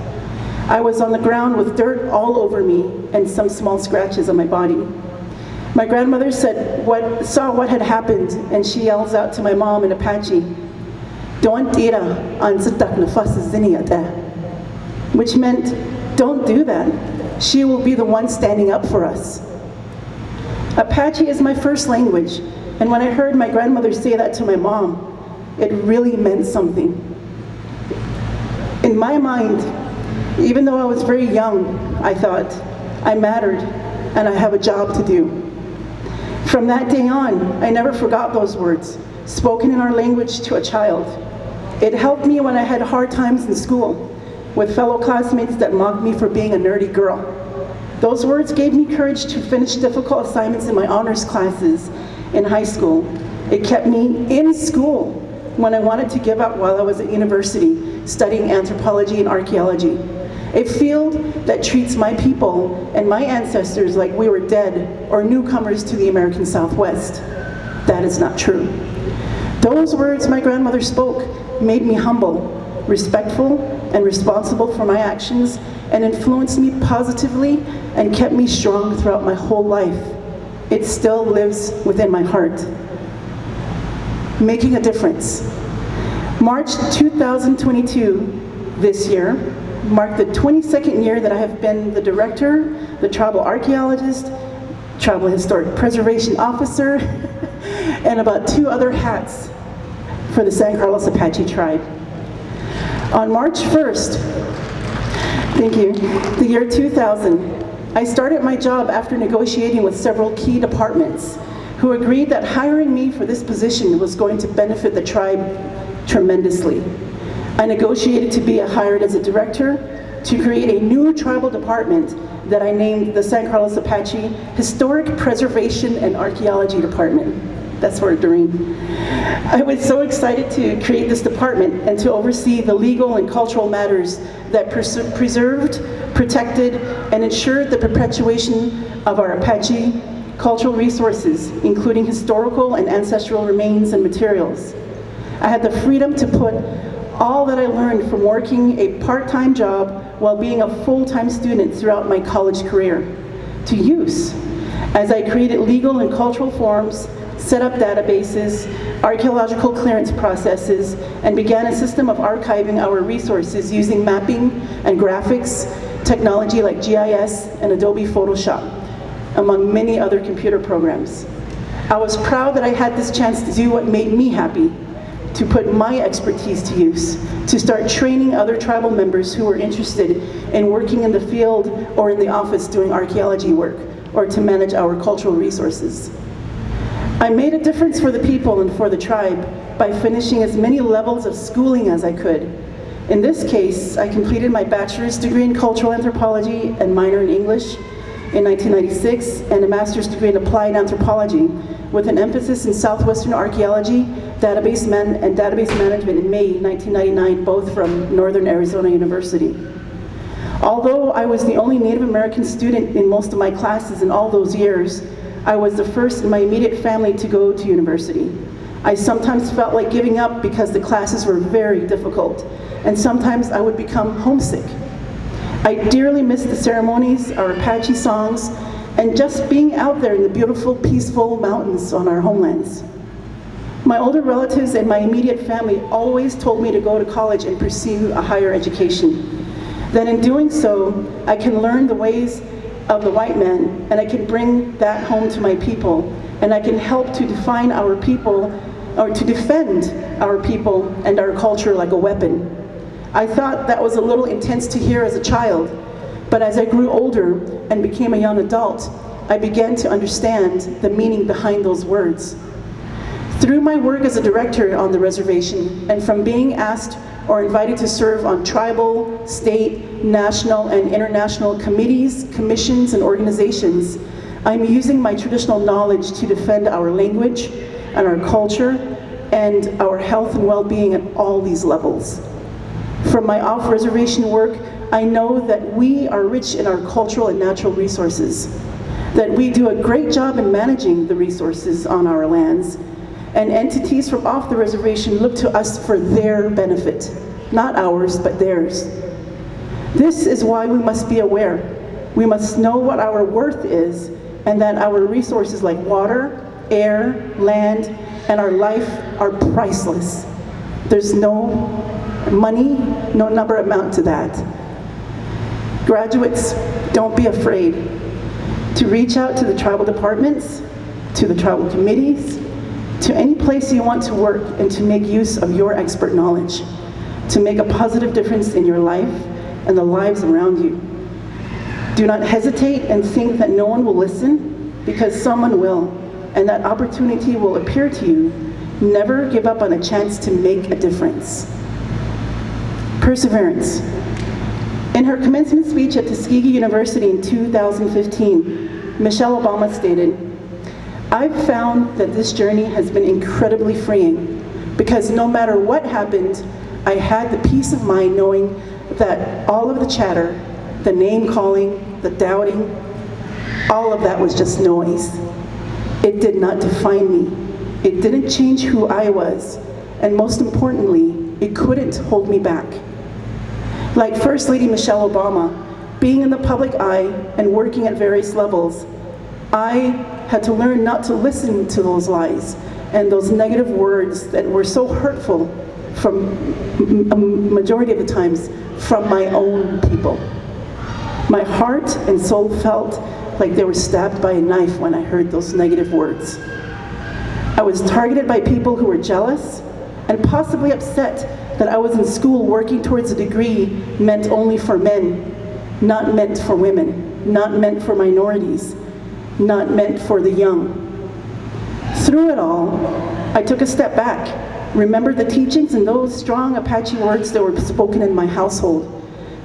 I was on the ground with dirt all over me and some small scratches on my body. My grandmother saw what had happened, and she yells out to my mom in Apache, "Don't tira an sitak nafas ziniyata," which meant, "Don't do that. She will be the one standing up for us." Apache is my first language, and when I heard my grandmother say that to my mom, it really meant something. In my mind, even though I was very young, I thought, I mattered and I have a job to do. From that day on, I never forgot those words, spoken in our language to a child. It helped me when I had hard times in school, with fellow classmates that mocked me for being a nerdy girl. Those words gave me courage to finish difficult assignments in my honors classes in high school. It kept me in school when I wanted to give up while I was at university studying anthropology and archaeology, a field that treats my people and my ancestors like we were dead or newcomers to the American Southwest. That is not true. Those words my grandmother spoke made me humble, respectful, and responsible for my actions, and influenced me positively and kept me strong throughout my whole life. It still lives within my heart. Making a difference. March 2022, this year, marked the 22nd year that I have been the director, the tribal archaeologist, tribal historic preservation officer, and about 2 other hats for the San Carlos Apache tribe. On March 1st, thank you, the year 2000, I started my job after negotiating with several key departments who agreed that hiring me for this position was going to benefit the tribe tremendously. I negotiated to be hired as a director to create a new tribal department that I named the San Carlos Apache Historic Preservation and Archaeology Department. That's for Doreen. I was so excited to create this department and to oversee the legal and cultural matters that preserved, protected, and ensured the perpetuation of our Apache cultural resources, including historical and ancestral remains and materials. I had the freedom to put all that I learned from working a part-time job while being a full-time student throughout my college career to use as I created legal and cultural forms, set up databases, archaeological clearance processes, and began a system of archiving our resources using mapping and graphics, technology like GIS and Adobe Photoshop, among many other computer programs. I was proud that I had this chance to do what made me happy, to put my expertise to use, to start training other tribal members who were interested in working in the field or in the office doing archaeology work, or to manage our cultural resources. I made a difference for the people and for the tribe by finishing as many levels of schooling as I could. In this case, I completed my bachelor's degree in cultural anthropology and minor in English in 1996, and a master's degree in applied anthropology with an emphasis in southwestern archaeology, database management in May 1999, both from Northern Arizona University. Although I was the only Native American student in most of my classes in all those years, I was the first in my immediate family to go to university. I sometimes felt like giving up because the classes were very difficult, and sometimes I would become homesick. I dearly missed the ceremonies, our Apache songs, and just being out there in the beautiful, peaceful mountains on our homelands. My older relatives and my immediate family always told me to go to college and pursue a higher education. That in doing so, I can learn the ways of the white man, and I can bring that home to my people, and I can help to define our people, or to defend our people and our culture like a weapon. I thought that was a little intense to hear as a child, but as I grew older and became a young adult, I began to understand the meaning behind those words. Through my work as a director on the reservation, and from being asked or invited to serve on tribal, state, national, and international committees, commissions, and organizations, I'm using my traditional knowledge to defend our language and our culture and our health and well-being at all these levels. From my off-reservation work, I know that we are rich in our cultural and natural resources, that we do a great job in managing the resources on our lands, and entities from off the reservation look to us for their benefit, not ours, but theirs. This is why we must be aware. We must know what our worth is, and that our resources like water, air, land, and our life are priceless. There's no money, no number amount to that. Graduates, don't be afraid to reach out to the tribal departments, to the tribal committees, to any place you want to work, and to make use of your expert knowledge, to make a positive difference in your life and the lives around you. Do not hesitate and think that no one will listen, because someone will, and that opportunity will appear to you. Never give up on a chance to make a difference. Perseverance. In her commencement speech at Tuskegee University in 2015, Michelle Obama stated, "I've found that this journey has been incredibly freeing, because no matter what happened, I had the peace of mind knowing that all of the chatter, the name calling, the doubting, all of that was just noise. It did not define me. It didn't change who I was, and most importantly, it couldn't hold me back." Like First Lady Michelle Obama, being in the public eye and working at various levels, I had to learn not to listen to those lies and those negative words that were so hurtful, from a majority of the times, from my own people. My heart and soul felt like they were stabbed by a knife when I heard those negative words. I was targeted by people who were jealous and possibly upset that I was in school working towards a degree meant only for men, not meant for women, not meant for minorities, not meant for the young. Through it all, I took a step back, remembered the teachings and those strong Apache words that were spoken in my household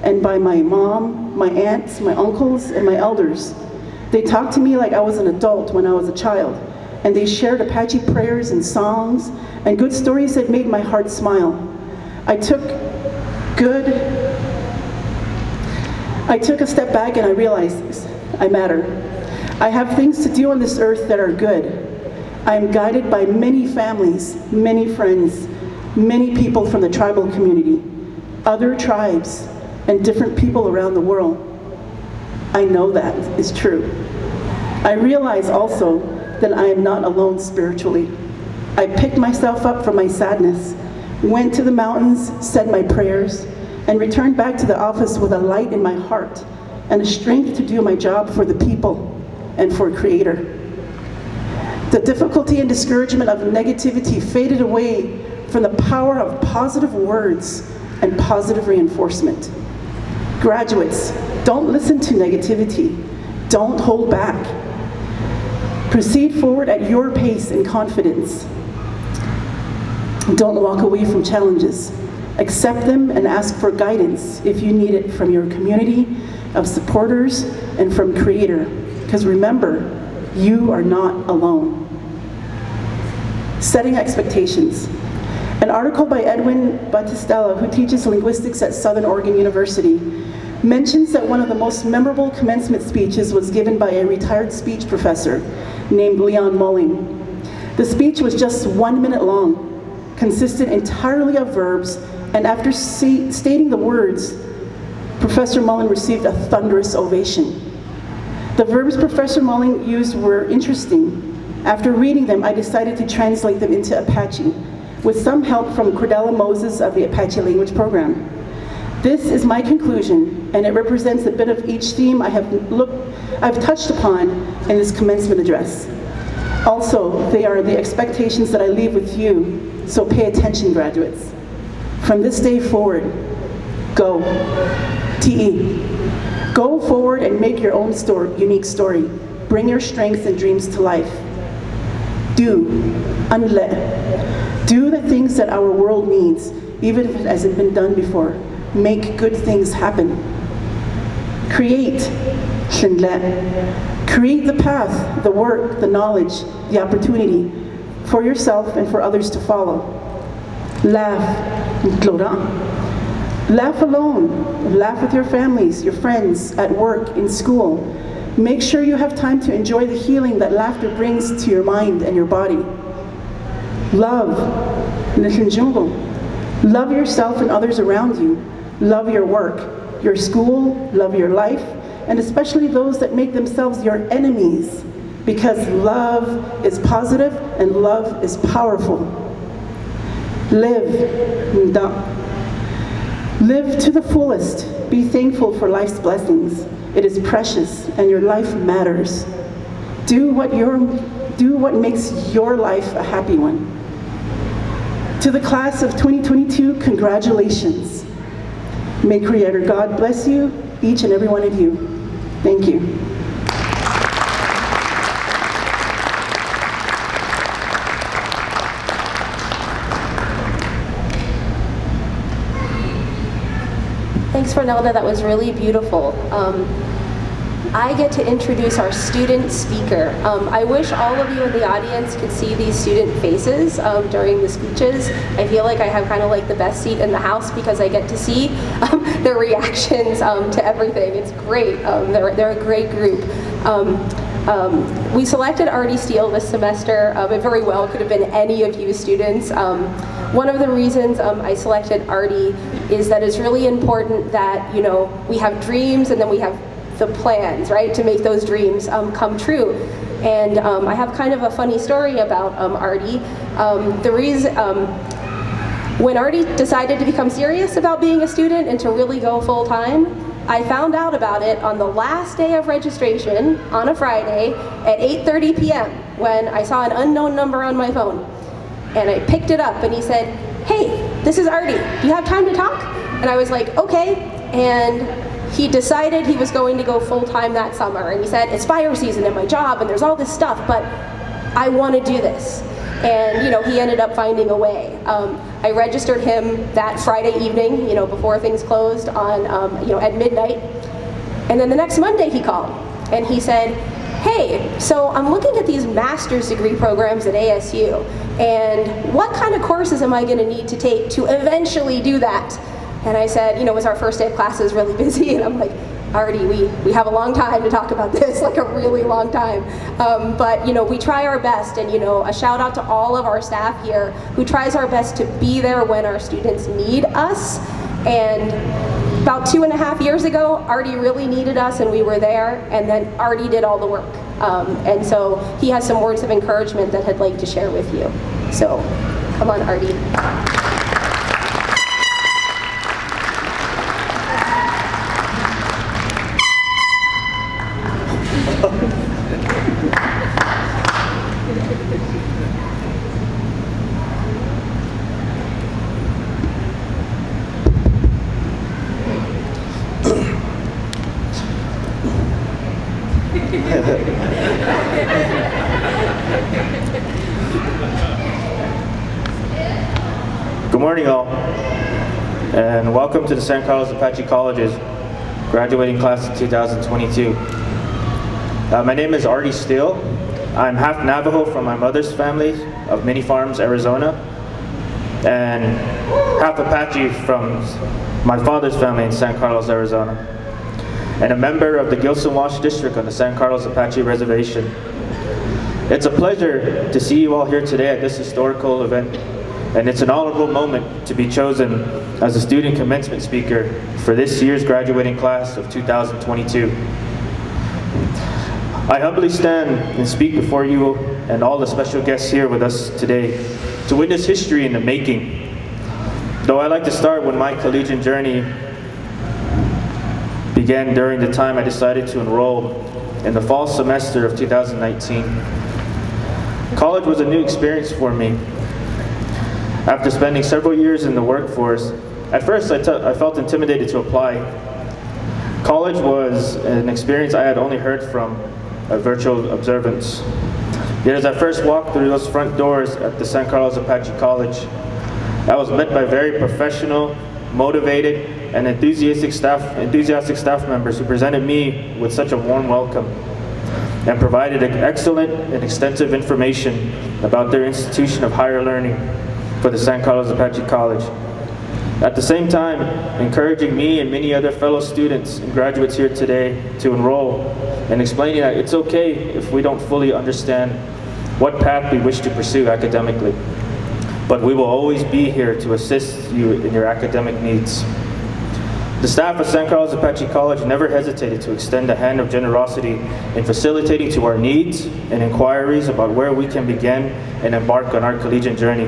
and by my mom, my aunts, my uncles, and my elders. They talked to me like I was an adult when I was a child, and they shared Apache prayers and songs and good stories that made my heart smile. I took a step back and I realized I matter. I have things to do on this earth that are good. I am guided by many families, many friends, many people from the tribal community, other tribes, and different people around the world. I know that is true. I realize also that I am not alone spiritually. I picked myself up from my sadness, went to the mountains, said my prayers, and returned back to the office with a light in my heart and a strength to do my job for the people and for Creator. The difficulty and discouragement of negativity faded away from the power of positive words and positive reinforcement. Graduates, don't listen to negativity. Don't hold back. Proceed forward at your pace and confidence. Don't walk away from challenges. Accept them and ask for guidance if you need it from your community of supporters and from Creator. Because remember, you are not alone. Setting expectations. An article by Edwin Battistella, who teaches linguistics at Southern Oregon University, mentions that one of the most memorable commencement speeches was given by a retired speech professor named Leon Mulling. The speech was just 1 minute long, consisted entirely of verbs, and after stating the words, Professor Mulling received a thunderous ovation. The verbs Professor Mulling used were interesting. After reading them, I decided to translate them into Apache, with some help from Cordella Moses of the Apache language program. This is my conclusion, and it represents a bit of each theme I've touched upon in this commencement address. Also, they are the expectations that I leave with you, so pay attention, graduates. From this day forward, go. TE. Go forward and make your own unique story. Bring your strengths and dreams to life. Do. Unle. Do the things that our world needs, even if it hasn't been done before. Make good things happen. Create. Shinle. Create the path, the work, the knowledge, the opportunity for yourself and for others to follow. Laugh. Laugh alone. Laugh with your families, your friends, at work, in school. Make sure you have time to enjoy the healing that laughter brings to your mind and your body. Love. Love yourself and others around you. Love your work, your school, love your life, and especially those that make themselves your enemies, because love is positive and love is powerful. Live. Live to the fullest. Be thankful for life's blessings. It is precious and your life matters. Do what makes your life a happy one. To the class of 2022, congratulations. May Creator God bless you, each and every one of you. Thank you. Thanks, Vernelda. That was really beautiful. I get to introduce our student speaker. I wish all of you in the audience could see these student faces during the speeches. I feel like I have kind of like the best seat in the house because I get to see their reactions to everything. It's great. They're a great group. We selected Artie Steele this semester. It very well could have been any of you students. One of the reasons I selected Artie is that it's really important that, you know, we have dreams and then we have the plans, right, to make those dreams come true. And I have kind of a funny story about Artie. The reason, when Artie decided to become serious about being a student and to really go full time, I found out about it on the last day of registration on a Friday at 8:30 p.m. when I saw an unknown number on my phone. And I picked it up and he said, "Hey, this is Artie. Do you have time to talk?" And I was like, "Okay." And he decided he was going to go full-time that summer. And he said, "It's fire season at my job and there's all this stuff, but I want to do this." And, you know, he ended up finding a way. I registered him that Friday evening, you know, before things closed on, you know, at midnight. And then the next Monday he called and he said, "Hey, so I'm looking at these master's degree programs at ASU, and what kind of courses am I going to need to take to eventually do that?" And I said, you know, it was our first day of classes, really busy, and I'm like, "Artie, we have a long time to talk about this, like a really long time." But, you know, we try our best, and, you know, a shout out to all of our staff here who tries our best to be there when our students need us. And about 2.5 years ago, Artie really needed us and we were there, and then Artie did all the work. And so he has some words of encouragement that I'd like to share with you. So, come on, Artie. Good morning, all, and welcome to the San Carlos Apache College's graduating class of 2022. My name is Artie Steele. I'm half Navajo from my mother's family of Mini Farms, Arizona, and half Apache from my father's family in San Carlos, Arizona, and a member of the Gilson Wash District on the San Carlos Apache Reservation. It's a pleasure to see you all here today at this historical event, and it's an honorable moment to be chosen as a student commencement speaker for this year's graduating class of 2022. I humbly stand and speak before you and all the special guests here with us today to witness history in the making. Though I like to start when my collegiate journey began during the time I decided to enroll in the fall semester of 2019. College was a new experience for me. After spending several years in the workforce, at first I felt intimidated to apply. College was an experience I had only heard from a virtual observance. Yet as I first walked through those front doors at the San Carlos Apache College, I was met by very professional, motivated, and enthusiastic staff members who presented me with such a warm welcome and provided excellent and extensive information about their institution of higher learning for the San Carlos Apache College. At the same time, encouraging me and many other fellow students and graduates here today to enroll and explaining that it's okay if we don't fully understand what path we wish to pursue academically, but we will always be here to assist you in your academic needs. The staff of San Carlos Apache College never hesitated to extend a hand of generosity in facilitating to our needs and inquiries about where we can begin and embark on our collegiate journey.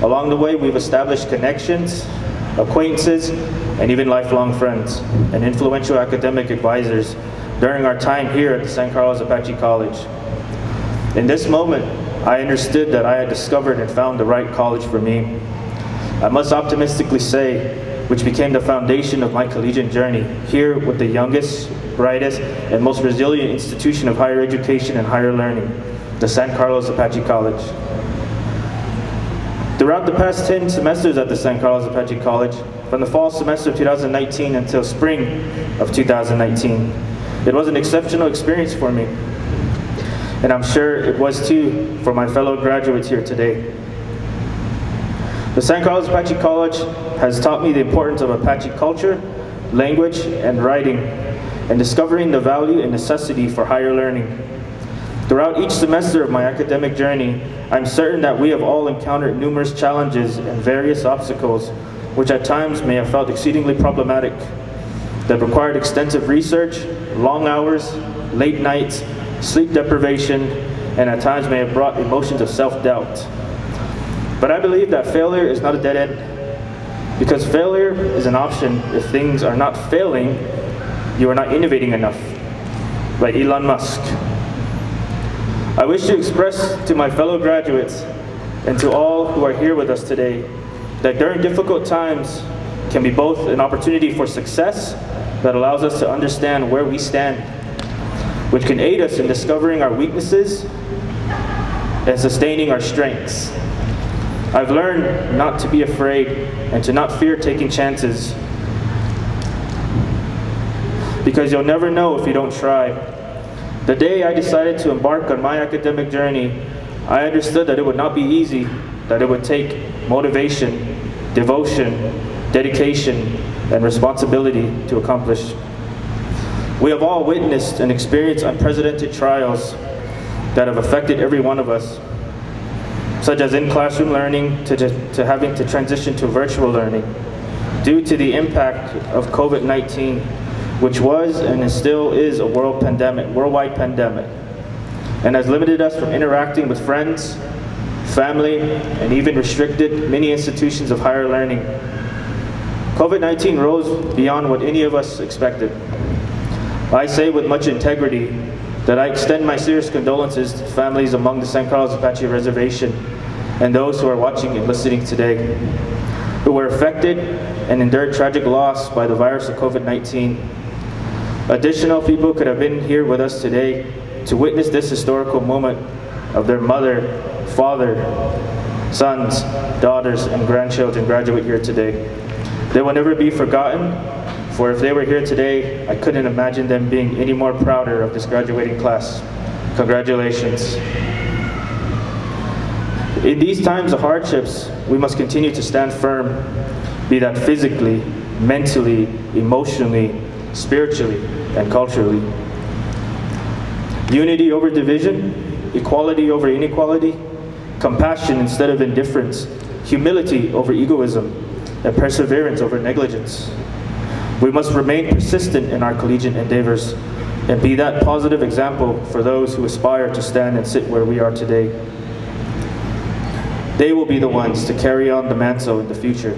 Along the way, we've established connections, acquaintances, and even lifelong friends and influential academic advisors during our time here at the San Carlos Apache College. In this moment, I understood that I had discovered and found the right college for me. I must optimistically say, which became the foundation of my collegiate journey, here with the youngest, brightest, and most resilient institution of higher education and higher learning, the San Carlos Apache College. Throughout the past 10 semesters at the San Carlos Apache College, from the fall semester of 2019 until spring of 2019, it was an exceptional experience for me, and I'm sure it was too for my fellow graduates here today. The San Carlos Apache College has taught me the importance of Apache culture, language, and writing, and discovering the value and necessity for higher learning. Throughout each semester of my academic journey, I'm certain that we have all encountered numerous challenges and various obstacles, which at times may have felt exceedingly problematic, that required extensive research, long hours, late nights, sleep deprivation, and at times may have brought emotions of self-doubt. But I believe that failure is not a dead end, because failure is an option if things are not failing, you are not innovating enough, like Elon Musk. I wish to express to my fellow graduates and to all who are here with us today that during difficult times can be both an opportunity for success that allows us to understand where we stand, which can aid us in discovering our weaknesses and sustaining our strengths. I've learned not to be afraid and to not fear taking chances, because you'll never know if you don't try. The day I decided to embark on my academic journey, I understood that it would not be easy, that it would take motivation, devotion, dedication, and responsibility to accomplish. We have all witnessed and experienced unprecedented trials that have affected every one of us, such as in-classroom learning to having to transition to virtual learning due to the impact of COVID-19, which was and still is a worldwide pandemic, and has limited us from interacting with friends, family, and even restricted many institutions of higher learning. COVID-19 rose beyond what any of us expected. I say with much integrity that I extend my serious condolences to families among the San Carlos Apache Reservation and those who are watching and listening today, who were affected and endured tragic loss by the virus of COVID-19. Additional people could have been here with us today to witness this historical moment of their mother, father, sons, daughters, and grandchildren graduate here today. They will never be forgotten, for if they were here today, I couldn't imagine them being any more prouder of this graduating class. Congratulations. In these times of hardships, we must continue to stand firm, be that physically, mentally, emotionally, spiritually, and culturally. Unity over division, equality over inequality, compassion instead of indifference, humility over egoism, and perseverance over negligence. We must remain persistent in our collegiate endeavors and be that positive example for those who aspire to stand and sit where we are today. They will be the ones to carry on the mantle in the future.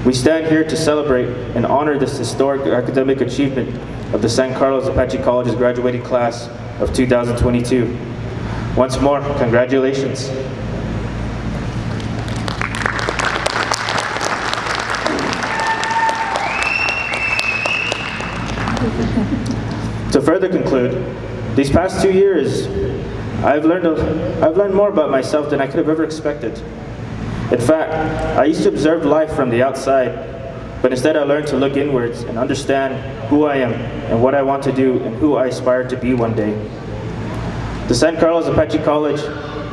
We stand here to celebrate and honor this historic academic achievement of the San Carlos Apache College's graduating class of 2022. Once more, congratulations. To further conclude, these past 2 years, I've learned more about myself than I could have ever expected. In fact, I used to observe life from the outside, but instead I learned to look inwards and understand who I am and what I want to do and who I aspire to be one day. The San Carlos Apache College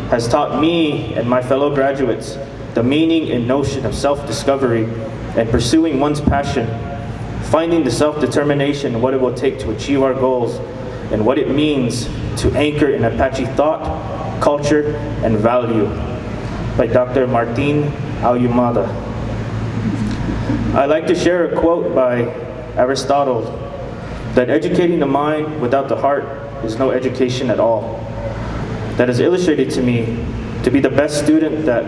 has taught me and my fellow graduates the meaning and notion of self-discovery and pursuing one's passion, finding the self-determination and what it will take to achieve our goals, and what it means to anchor in Apache thought, culture, and value, by Dr. Martín Ahumada. I like to share a quote by Aristotle, that educating the mind without the heart is no education at all. That has illustrated to me to be the best student that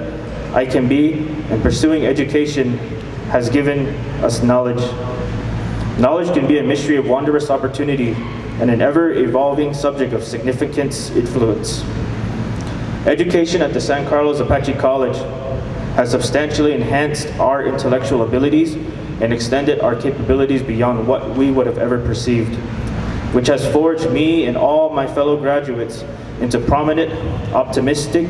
I can be, and pursuing education has given us knowledge. Knowledge can be a mystery of wondrous opportunity and an ever-evolving subject of significant influence. Education at the San Carlos Apache College has substantially enhanced our intellectual abilities and extended our capabilities beyond what we would have ever perceived, which has forged me and all my fellow graduates into prominent, optimistic,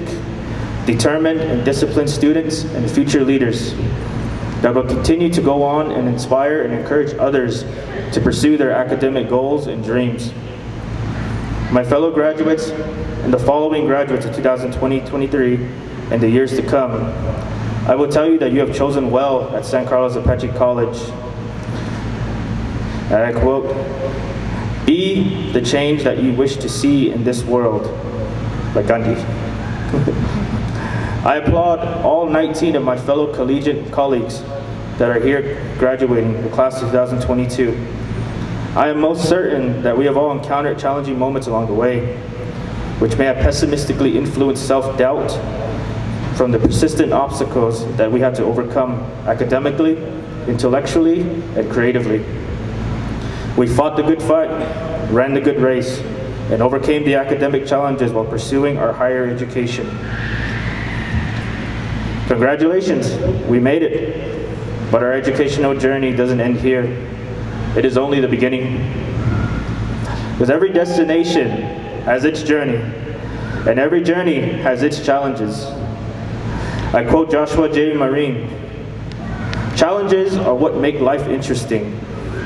determined, and disciplined students and future leaders that will continue to go on and inspire and encourage others to pursue their academic goals and dreams. My fellow graduates and the following graduates of 2020-23 and the years to come, I will tell you that you have chosen well at San Carlos Apache College. And I quote, "Be the change that you wish to see in this world," by Gandhi. I applaud all 19 of my fellow collegiate colleagues that are here graduating the class of 2022. I am most certain that we have all encountered challenging moments along the way, which may have pessimistically influenced self-doubt from the persistent obstacles that we had to overcome academically, intellectually, and creatively. We fought the good fight, ran the good race, and overcame the academic challenges while pursuing our higher education. Congratulations, we made it. But our educational journey doesn't end here. It is only the beginning. Because every destination has its journey, and every journey has its challenges. I quote Joshua J. Marine, "Challenges are what make life interesting,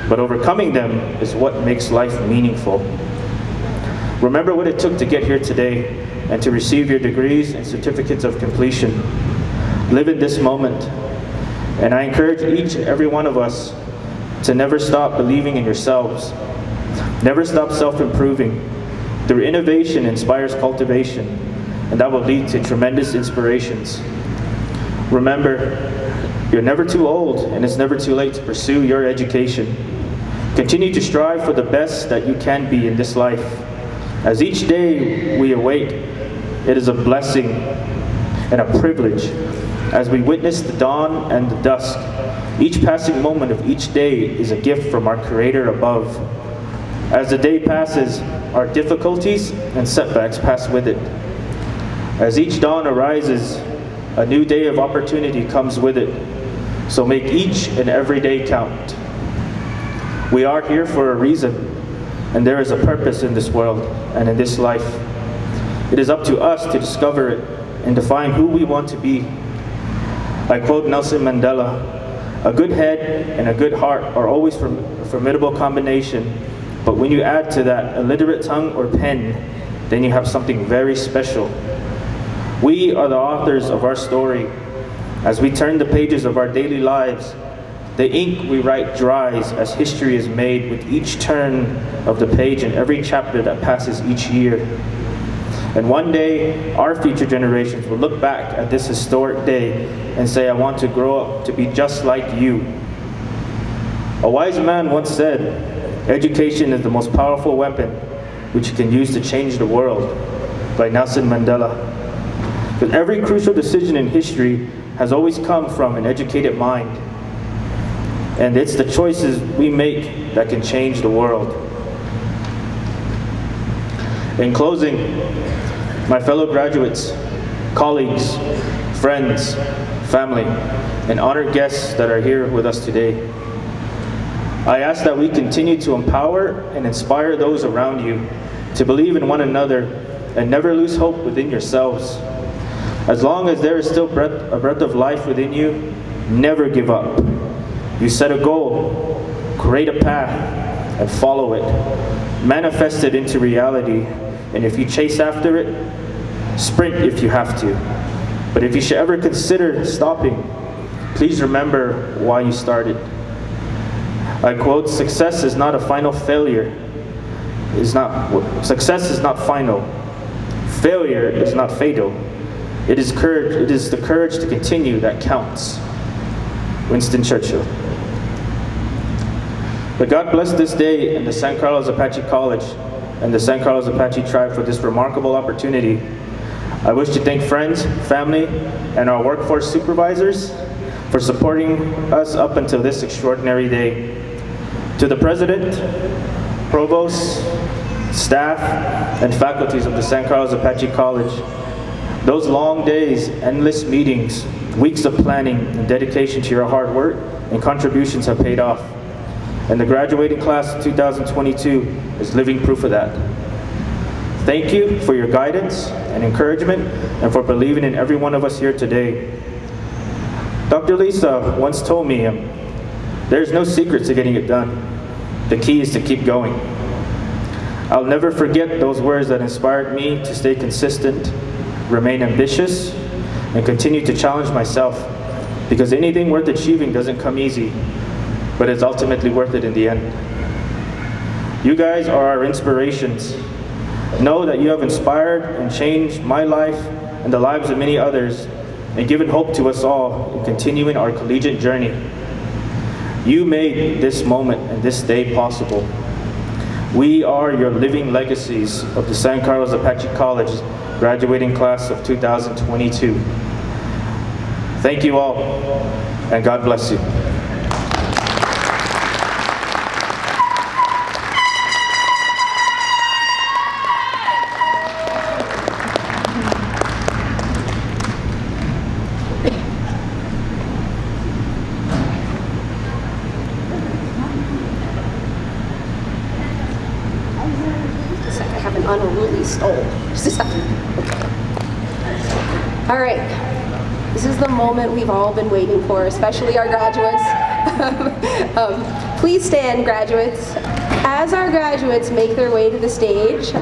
but overcoming them is what makes life meaningful." Remember what it took to get here today and to receive your degrees and certificates of completion. Live in this moment. And I encourage each and every one of us to never stop believing in yourselves. Never stop self-improving. Through innovation inspires cultivation, and that will lead to tremendous inspirations. Remember, you're never too old, and it's never too late to pursue your education. Continue to strive for the best that you can be in this life. As each day we await, it is a blessing and a privilege as we witness the dawn and the dusk. Each passing moment of each day is a gift from our Creator above. As the day passes, our difficulties and setbacks pass with it. As each dawn arises, a new day of opportunity comes with it. So make each and every day count. We are here for a reason, and there is a purpose in this world and in this life. It is up to us to discover it and define who we want to be. I quote Nelson Mandela, "A good head and a good heart are always a formidable combination, but when you add to that a literate tongue or pen, then you have something very special." We are the authors of our story. As we turn the pages of our daily lives, the ink we write dries as history is made with each turn of the page and every chapter that passes each year. And one day, our future generations will look back at this historic day and say, "I want to grow up to be just like you." A wise man once said, "Education is the most powerful weapon which you can use to change the world," by Nelson Mandela. But every crucial decision in history has always come from an educated mind. And it's the choices we make that can change the world. In closing, my fellow graduates, colleagues, friends, family, and honored guests that are here with us today, I ask that we continue to empower and inspire those around you to believe in one another and never lose hope within yourselves. As long as there is still a breath of life within you, never give up. You set a goal, create a path, and follow it. Manifest it into reality, and if you chase after it, sprint if you have to. But if you should ever consider stopping, please remember why you started. I quote, "Success is not a final failure. Success is not final. Failure is not fatal. It is the courage to continue that counts." Winston Churchill. But God bless this day and the San Carlos Apache College and the San Carlos Apache tribe for this remarkable opportunity. I wish to thank friends, family, and our workforce supervisors for supporting us up until this extraordinary day. To the President, Provost, staff, and faculties of the San Carlos Apache College, those long days, endless meetings, weeks of planning, and dedication to your hard work and contributions have paid off. And the graduating class of 2022 is living proof of that. Thank you for your guidance and encouragement and for believing in every one of us here today. Dr. Lisa once told me, "There's no secret to getting it done. The key is to keep going." I'll never forget those words that inspired me to stay consistent, remain ambitious, and continue to challenge myself, because anything worth achieving doesn't come easy, but it's ultimately worth it in the end. You guys are our inspirations. Know that you have inspired and changed my life and the lives of many others, and given hope to us all in continuing our collegiate journey. You made this moment and this day possible. We are your living legacies of the San Carlos Apache College graduating class of 2022. Thank you all, and God bless you. Unruly stole. Just a second. All right. This is the moment we've all been waiting for, especially our graduates. Please stand, graduates. As our graduates make their way to the stage,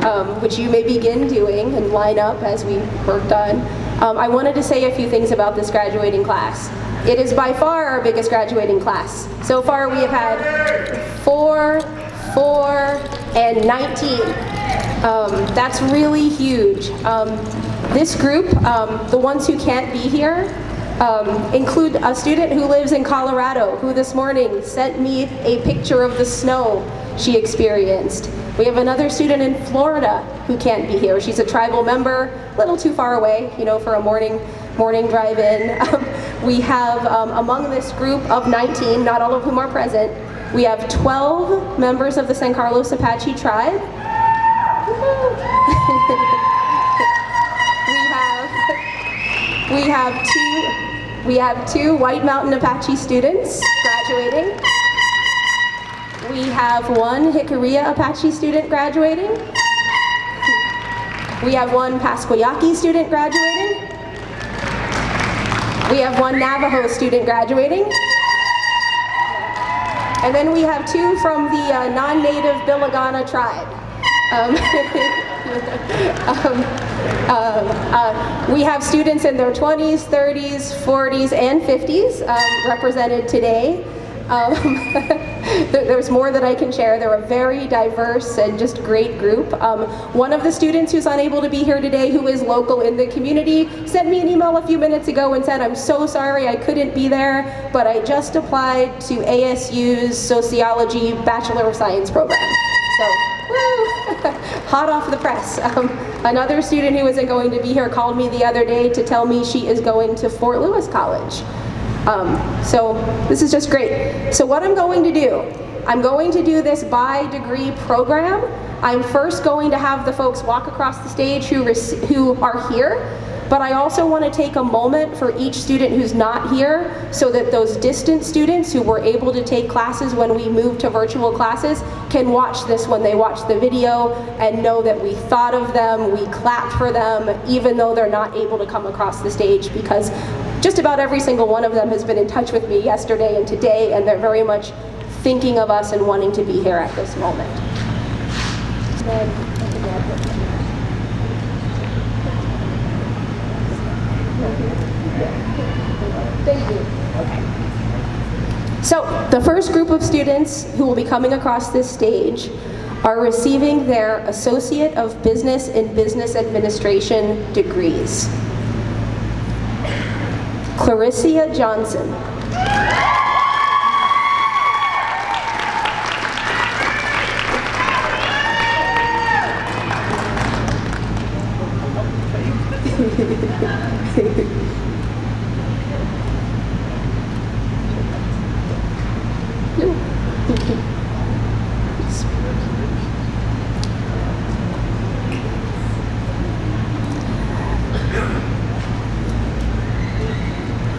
which you may begin doing and line up as we worked on, I wanted to say a few things about this graduating class. It is by far our biggest graduating class. So far we have had 4, and 19. That's really huge. This group, the ones who can't be here, include a student who lives in Colorado, who this morning sent me a picture of the snow she experienced. We have another student in Florida who can't be here. She's a tribal member, a little too far away, you know, for a morning drive in. We have, among this group of 19, not all of whom are present, we have 12 members of the San Carlos Apache tribe. We have two White Mountain Apache students graduating. We have one Jicarilla Apache student graduating. We have one Pasquayaki student graduating. We have one Navajo student graduating. And then we have two from the non-native Bilagana tribe. We have students in their 20s, 30s, 40s, and 50s represented today. There's more that I can share. They're a very diverse and just great group. One of the students who's unable to be here today, who is local in the community, sent me an email a few minutes ago and said, I'm so sorry I couldn't be there, but I just applied to ASU's Sociology Bachelor of Science program. So, woo, hot off the press. Another student who isn't going to be here called me the other day to tell me she is going to Fort Lewis College. So this is just great. So what I'm going to do, I'm going to do this by degree program. I'm first going to have the folks walk across the stage who are here, but I also want to take a moment for each student who's not here so that those distant students who were able to take classes when we moved to virtual classes can watch this when they watch the video and know that we thought of them, we clapped for them, even though they're not able to come across the stage, because just about every single one of them has been in touch with me yesterday and today, and they're very much thinking of us and wanting to be here at this moment. Thank you. Okay. So the first group of students who will be coming across this stage are receiving their Associate of Business in Business Administration degrees. Clarissa Johnson.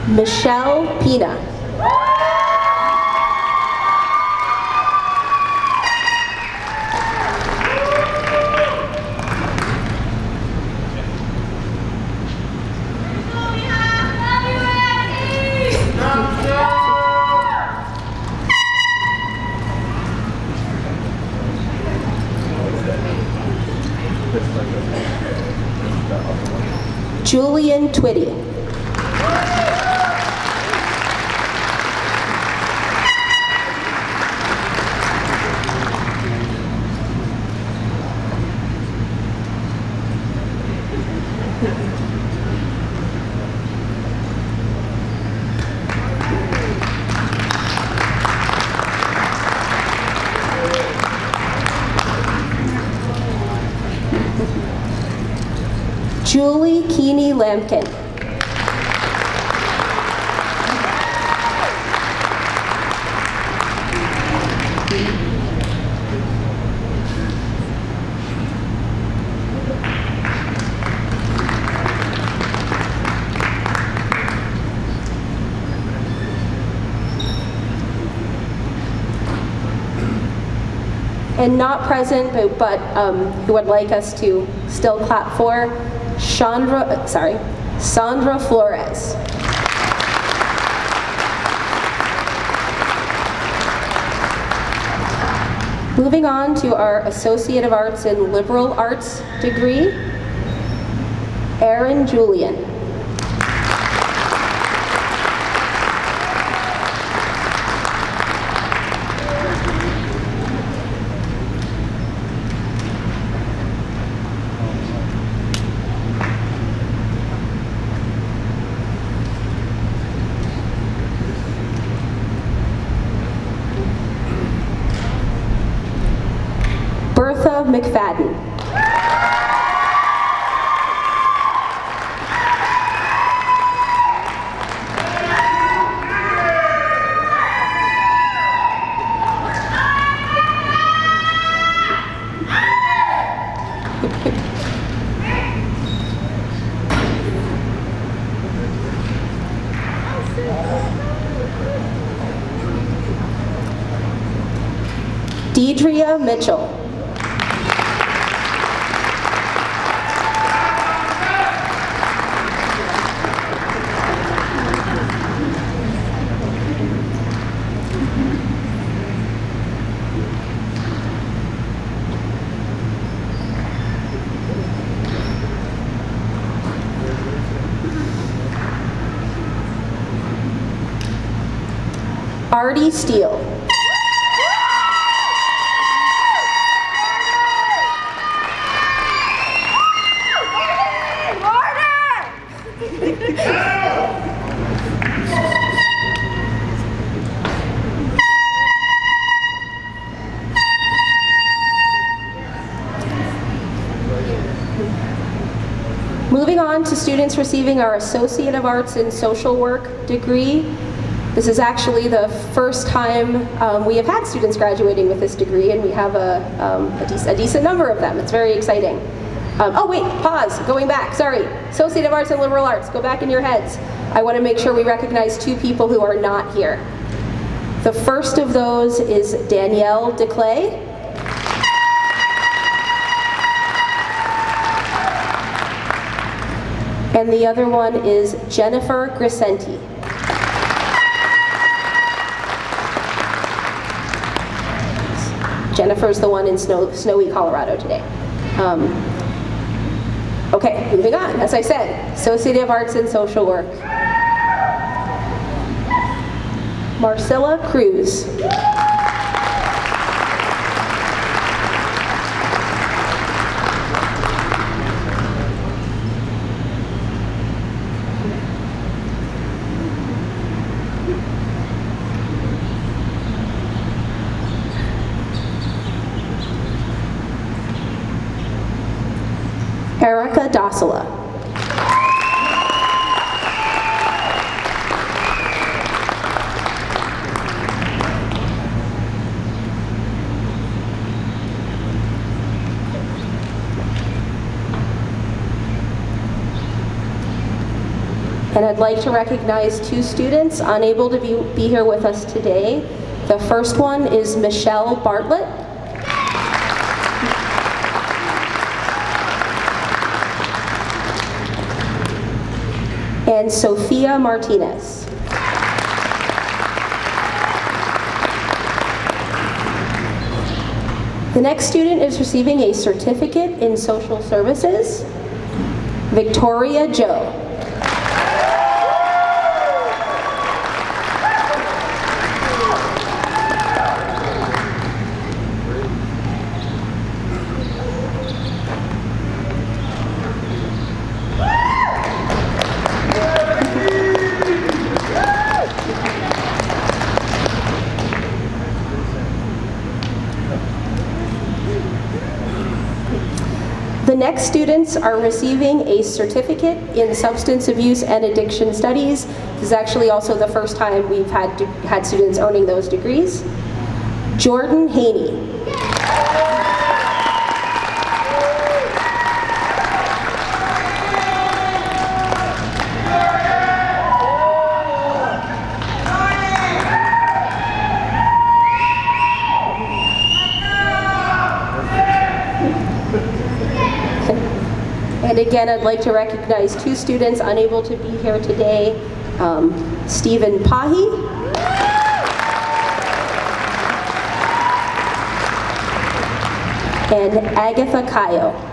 Michelle Pina. Julian Twitty. Julie Keeney Lampkin. And not present, but who would like us to still clap for, Sandra Flores. Moving on to our Associate of Arts in Liberal Arts degree, Erin Julian. McFadden. Deidre Mitchell. Artie Steele. Moving on to students receiving our Associate of Arts in Social Work degree. This is actually the first time we have had students graduating with this degree, and we have a decent number of them. It's very exciting. Oh wait, pause, going back, sorry. Associate of Arts and Liberal Arts, go back in your heads. I want to make sure we recognize two people who are not here. The first of those is Danielle DeClay. And the other one is Jennifer Grisenti. Jennifer's the one in snowy Colorado today. Okay, moving on. As I said, Associate of Arts in Social Work. Marcella Cruz. Erica Dossala. And I'd like to recognize two students unable to be here with us today. The first one is Michelle Bartlett. And Sophia Martinez. The next student is receiving a certificate in social services, Victoria Joe. The next students are receiving a certificate in substance abuse and addiction studies. This is actually also the first time we've had students earning those degrees. Jordan Haney. And again, I'd like to recognize two students unable to be here today, Stephen Pahi and Agatha Kayo.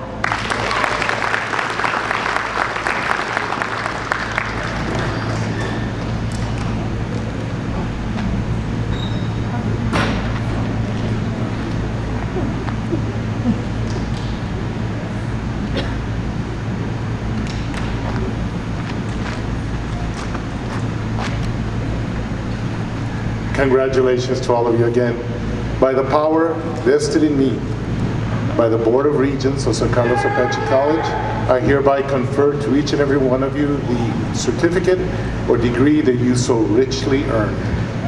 Congratulations to all of you again. By the power vested in me by the Board of Regents of San Carlos Apache College, I hereby confer to each and every one of you the certificate or degree that you so richly earned.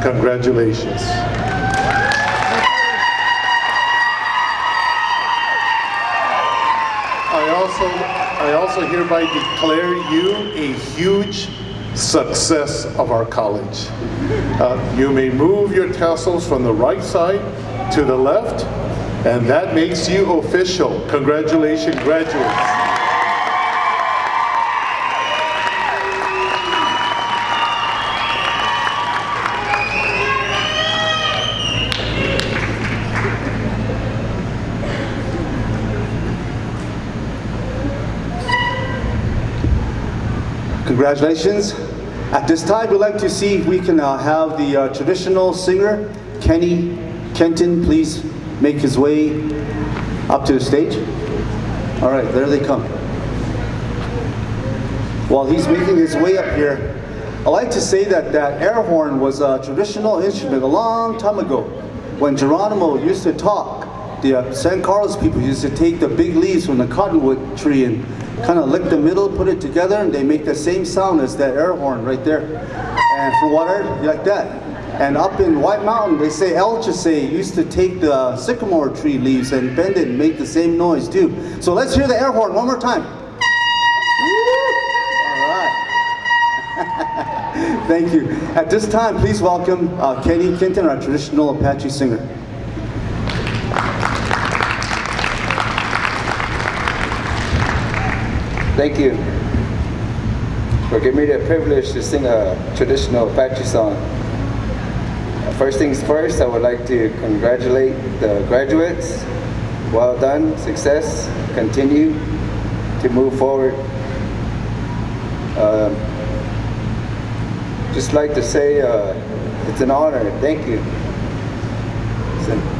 Congratulations. I also hereby declare you a huge success of our college. You may move your tassels from the right side to the left And that makes you official. Congratulations, graduates. Congratulations. At this time, we'd like to see if we can have the traditional singer, Kenton, please make his way up to the stage. All right, there they come. While he's making his way up here, I'd like to say that that air horn was a traditional instrument a long time ago. When Geronimo used to talk, the San Carlos people used to take the big leaves from the cottonwood tree and kind of lick the middle, put it together, and they make the same sound as that air horn right there. And for water, like that. And up in White Mountain, they say Eutsey used to take the sycamore tree leaves and bend it and make the same noise too. So let's hear the air horn one more time. All right. Thank you. At this time, please welcome Kenton, our traditional Apache singer. Thank you for giving me the privilege to sing a traditional Apache song. First things first, I would like to congratulate the graduates. Well done, success, continue to move forward. Just like to say it's an honor, thank you. Yeah.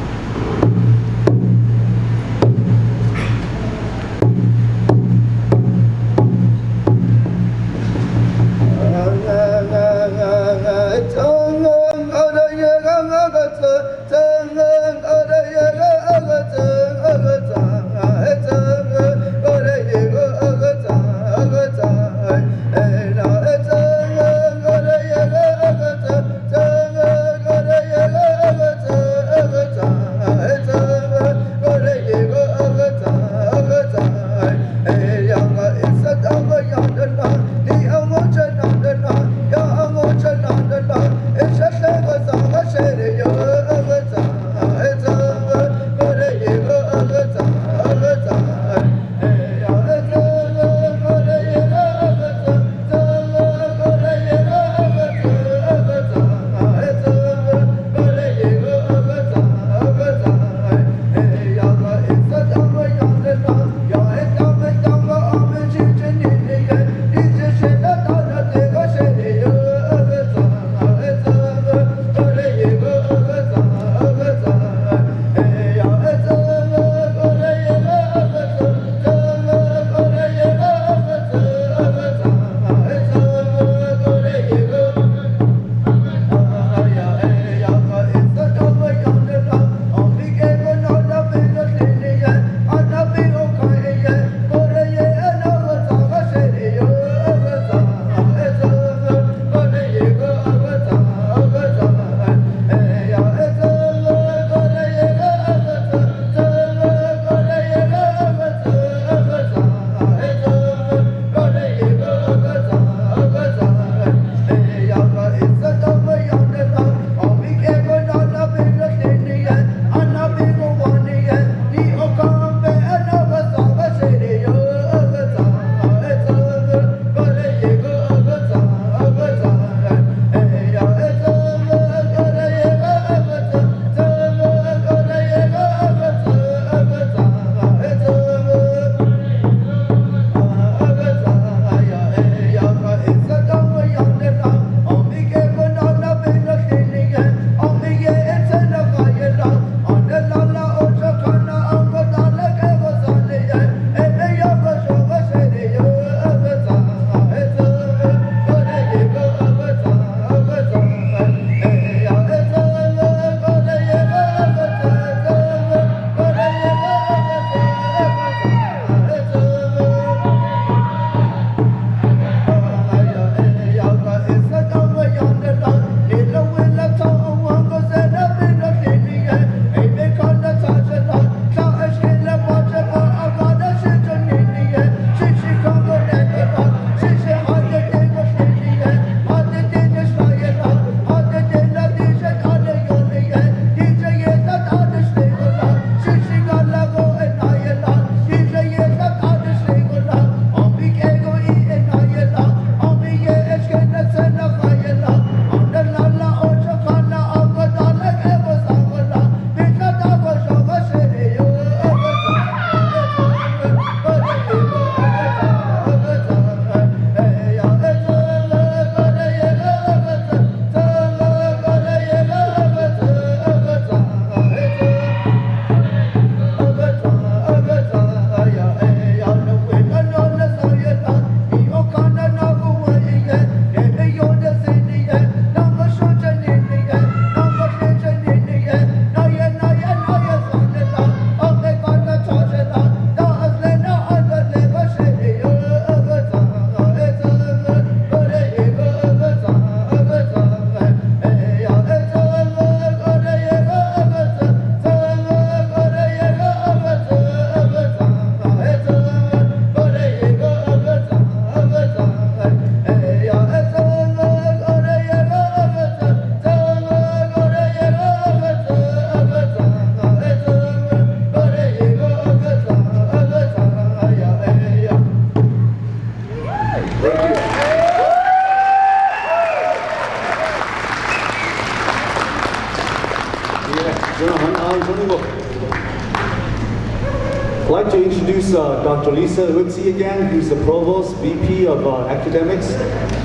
I'd like to introduce Dr. Lisa Eutsey again, who's the Provost, VP of Academics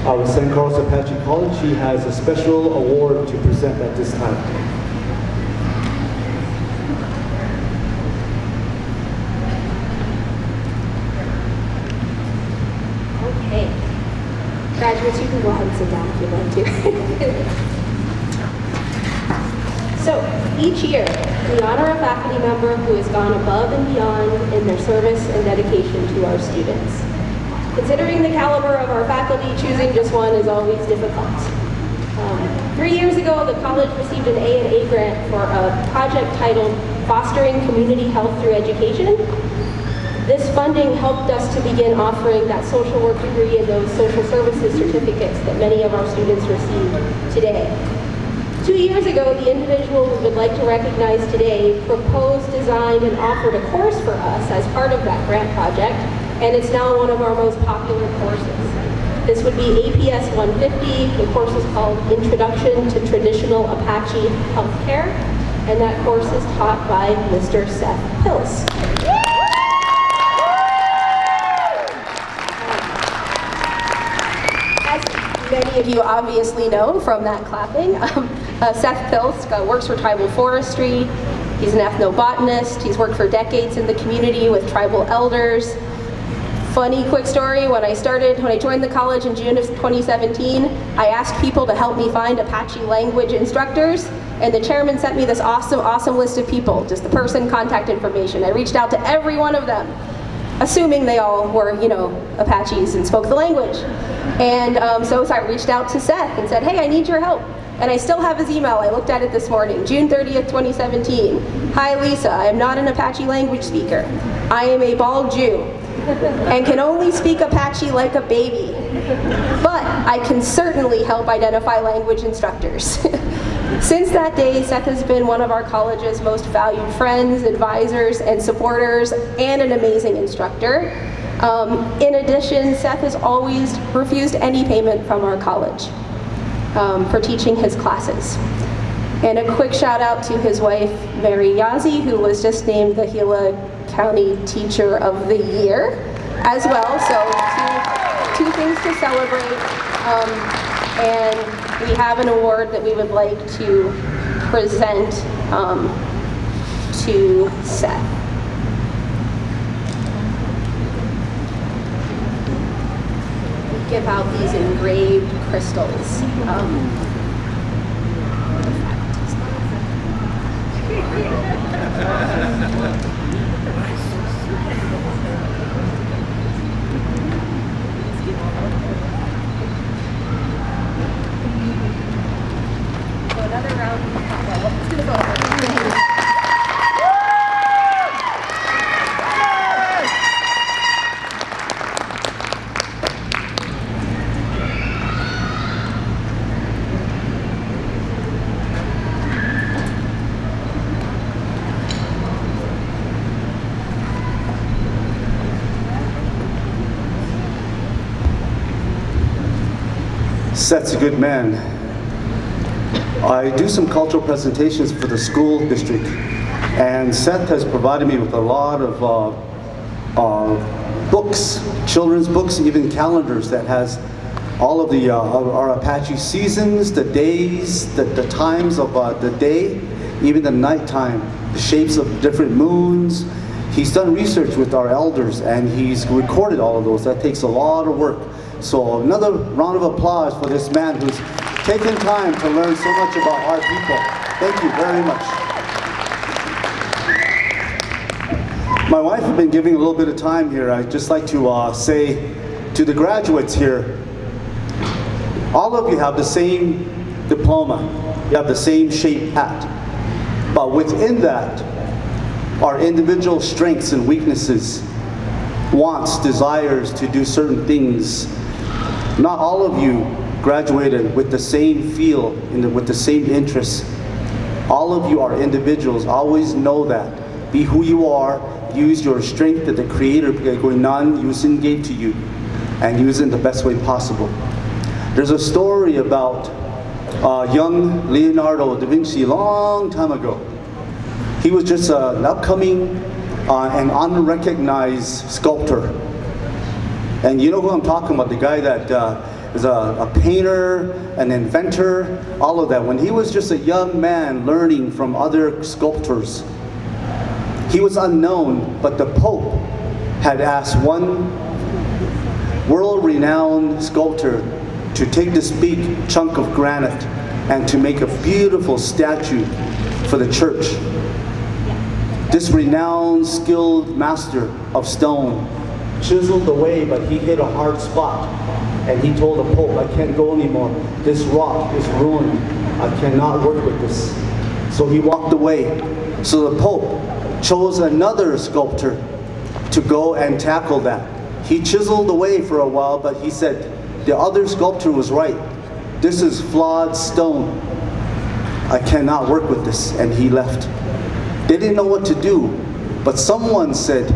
of San Carlos Apache College. She has a special award to present at this time. Okay. Graduates, you can go ahead and sit down if you'd like to. So, each year, we honor a faculty member who has gone above and beyond in their service and dedication to our students. Considering the caliber of our faculty, choosing just one is always difficult. 3 years ago, the college received an A&A grant for a project titled Fostering Community Health Through Education. This funding helped us to begin offering that social work degree and those social services certificates that many of our students receive today. 2 years ago, the individual we would like to recognize today proposed, designed, and offered a course for us as part of that grant project, and it's now one of our most popular courses. This would be APS 150. The course is called Introduction to Traditional Apache Healthcare, and that course is taught by Mr. Seth Pills. Many of you obviously know from that clapping. Seth Pilsk works for tribal forestry. He's an ethnobotanist. He's worked for decades in the community with tribal elders. Funny quick story, when I joined the college in June of 2017, I asked people to help me find Apache language instructors, and the chairman sent me this awesome list of people, just the person, contact information. I reached out to every one of them, assuming they all were, Apaches and spoke the language. And so I reached out to Seth and said, hey, I need your help. And I still have his email. I looked at it this morning, June 30th, 2017. Hi, Lisa. I am not an Apache language speaker. I am a bald Jew and can only speak Apache like a baby. But I can certainly help identify language instructors. Since that day, Seth has been one of our college's most valued friends, advisors, and supporters, and an amazing instructor. In addition, Seth has always refused any payment from our college for teaching his classes. And a quick shout out to his wife, Mary Yazzie, who was just named the Gila County Teacher of the Year as well. So two things to celebrate. And we have an award that we would like to present to Seth. We give out these engraved crystals. Another round. It's gonna go. Seth's a good man. I do some cultural presentations for the school district, and Seth has provided me with a lot of books, children's books, even calendars that has all of the our Apache seasons, the days, the times of the day, even the nighttime, the shapes of different moons. He's done research with our elders, and he's recorded all of those. That takes a lot of work. So another round of applause for this man who's taken time to learn so much about our people. Thank you very much. My wife has been giving a little bit of time here. I'd just like to say to the graduates here, all of you have the same diploma. You have the same shaped hat. But within that are individual strengths and weaknesses, wants, desires to do certain things. Not all of you graduated with the same feel, with the same interests. All of you are individuals. Always know that. Be who you are. Use your strength that the Creator gave to you, and use it in the best way possible. There's a story about young Leonardo da Vinci a long time ago. He was just an upcoming an unrecognized sculptor. And you know who I'm talking about, the guy that is a painter, an inventor, all of that. When he was just a young man learning from other sculptors, he was unknown, but the Pope had asked one world-renowned sculptor to take this big chunk of granite and to make a beautiful statue for the church. This renowned, skilled master of stone chiseled away, but he hit a hard spot. And he told the Pope, I can't go anymore. This rock is ruined. I cannot work with this. So he walked away. So the Pope chose another sculptor to go and tackle that. He chiseled away for a while, but he said, the other sculptor was right. This is flawed stone. I cannot work with this. And he left. They didn't know what to do, but someone said,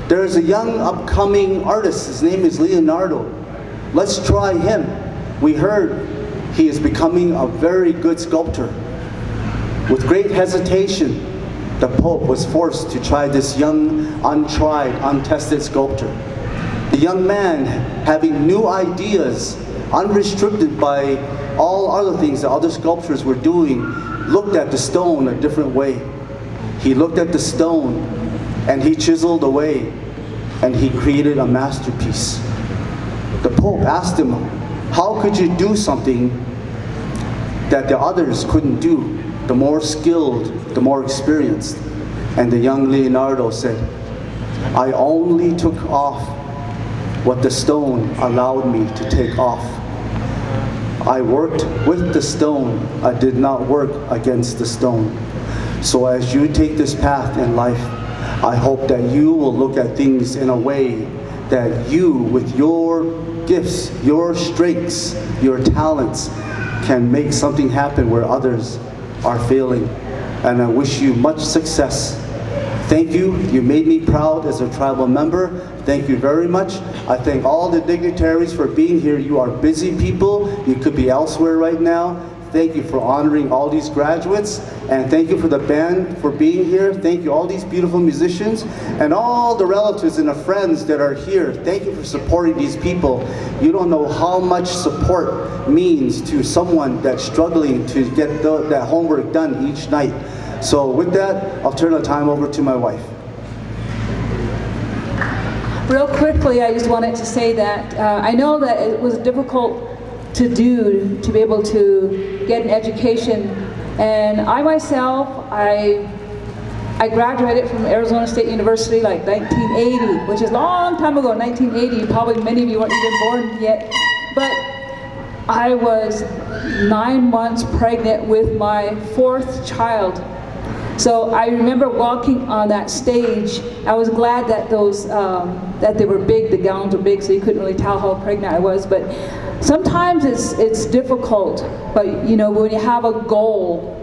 there's a young upcoming artist. His name is Leonardo. Let's try him. We heard he is becoming a very good sculptor. With great hesitation, the Pope was forced to try this young, untried, untested sculptor. The young man, having new ideas, unrestricted by all other things that other sculptors were doing, looked at the stone a different way. He looked at the stone and he chiseled away and he created a masterpiece. The Pope asked him, how could you do something that the others couldn't do? The more skilled, the more experienced. And the young Leonardo said, I only took off what the stone allowed me to take off. I worked with the stone. I did not work against the stone. So as you take this path in life, I hope that you will look at things in a way that you, with your gifts, your strengths, your talents, can make something happen where others are failing. And I wish you much success. Thank you. You made me proud as a tribal member. Thank you very much. I thank all the dignitaries for being here. You are busy people. You could be elsewhere right now. Thank you for honoring all these graduates, and thank you for the band for being here. Thank you all these beautiful musicians, and all the relatives and the friends that are here. Thank you for supporting these people. You don't know how much support means to someone that's struggling to get that homework done each night. So with that, I'll turn the time over to my wife. Real quickly, I just wanted to say that I know that it was difficult to do, to be able to get an education. And I myself, I graduated from Arizona State University like 1980, which is a long time ago, 1980. Probably many of you weren't even born yet. But I was 9 months pregnant with my 4th child. So I remember walking on that stage. I was glad that those, that they were big, the gowns were big, so you couldn't really tell how pregnant I was. But sometimes it's difficult, but you know, when you have a goal,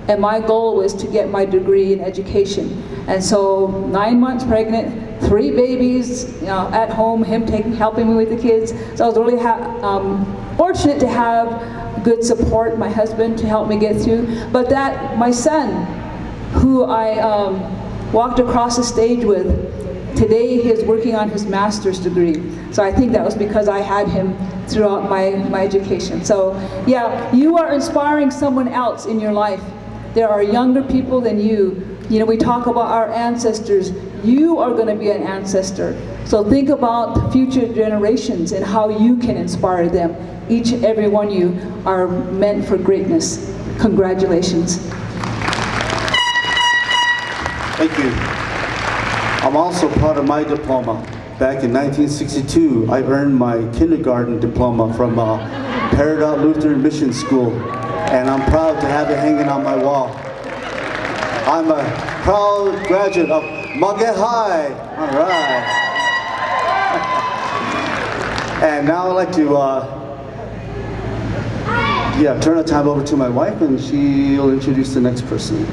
and my goal was to get my degree in education. And so 9 months pregnant, 3 babies, you know, at home, him helping me with the kids. So I was really fortunate to have good support, my husband to help me get through. But that, my son, who I walked across the stage with, today he is working on his master's degree. So I think that was because I had him throughout my education. So yeah, you are inspiring someone else in your life. There are younger people than you. You know, we talk about our ancestors. You are going to be an ancestor. So think about future generations and how you can inspire them. Each and every one of you are meant for greatness. Congratulations. Thank you. I'm also proud of my diploma. Back in 1962, I earned my kindergarten diploma from Peridot Lutheran Mission School, and I'm proud to have it hanging on my wall. I'm a proud graduate of Mage High. All right. And now I'd like to turn the time over to my wife, and she'll introduce the next person.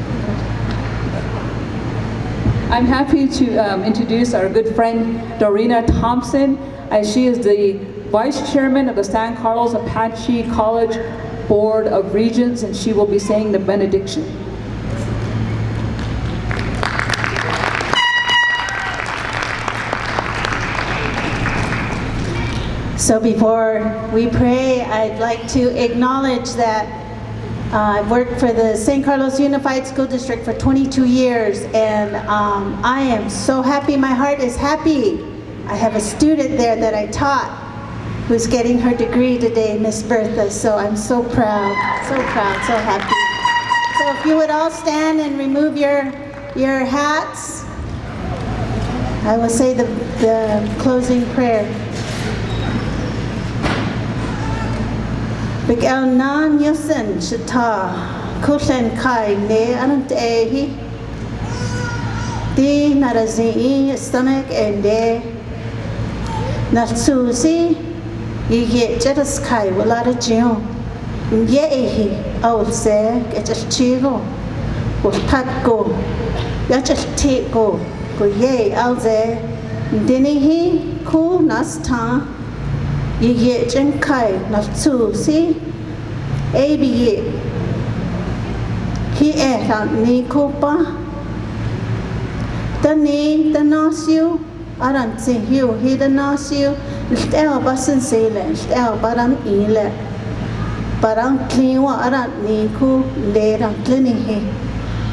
I'm happy to introduce our good friend Dorena Thompson. She is the Vice Chairman of the San Carlos Apache College Board of Regents, and she will be saying the benediction. So before we pray, I'd like to acknowledge that I've worked for the San Carlos Unified School District for 22 years, and I am so happy. My heart is happy. I have a student there that I taught who's getting her degree today, Miss Bertha, so I'm so proud, so happy. So if you would all stand and remove your hats, I will say the closing prayer. Big El Nan Yosen Shita Kusen Kai Ne Anant Ehi Di Narazi Stomach and De Natsuzi Ye Jetas Kai Walada Jion Ye Ehi Old Se Get Chigo Was Pat Go Yachas Take Go Go Ye Alze Dinihi Ku Nasta Ye Jen Kai Natsuzi Abi He Ni Kupa The name the Nasu Aran Sing you he the Nasu Stel Basan Sailing Stel Baram Ile Barang Kliwa Aran Niku Lerang Clinihi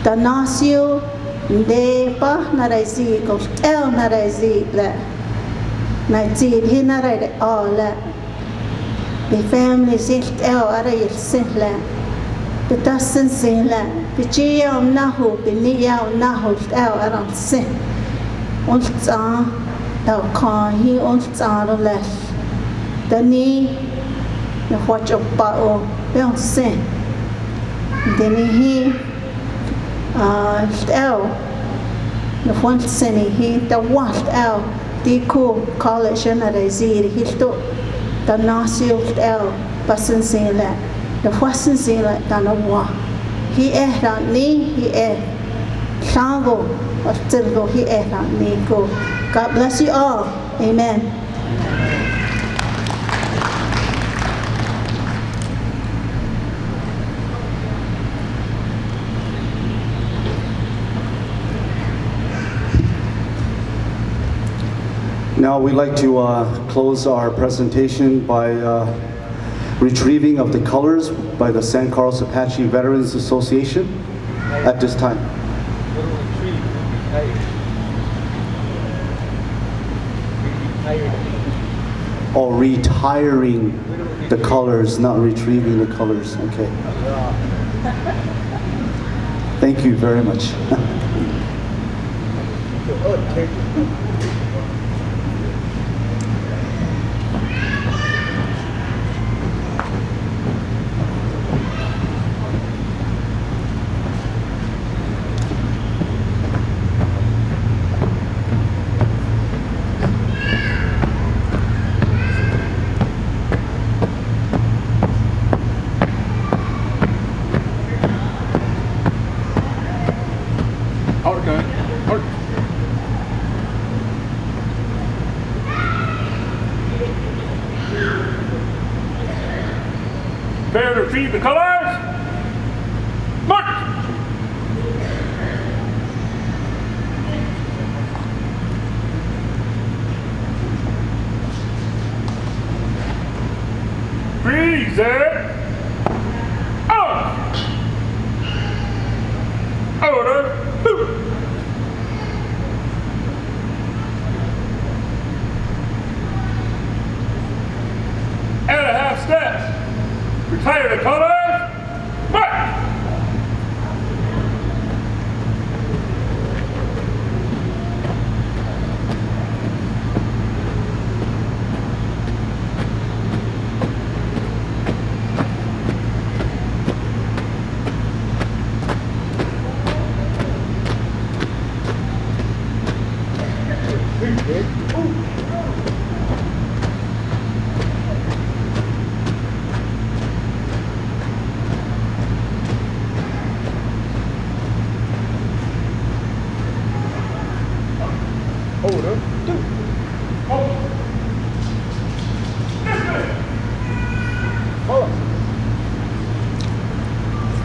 The Nasu De Ba Narazi Go Stel Narazi Le Nazi he narrate all that. The family sit out at a sin land. The doesn't sin land. The Gia Nahu, the Nia Nahu out around sin. Once thou can he once the less. The knee, the watch of battle, don't sin. Then he out the one sin he the washed out. The cool college and I see he stood the Nasil L. Bassin Sela, the Wassin Sela, Danawa. He ate on me, he ate Shango, or Silgo, he ate on me. Go. God bless you all. Amen. Now we'd like to close our presentation by retrieving of the colors by the San Carlos Apache Veterans Association at this time. Or retiring the colors, not retrieving the colors. Okay. Thank you very much. Prepare to retrieve the colors. March! Freeze it! Out! Order! Boot! And a half steps. Retire the colors. March!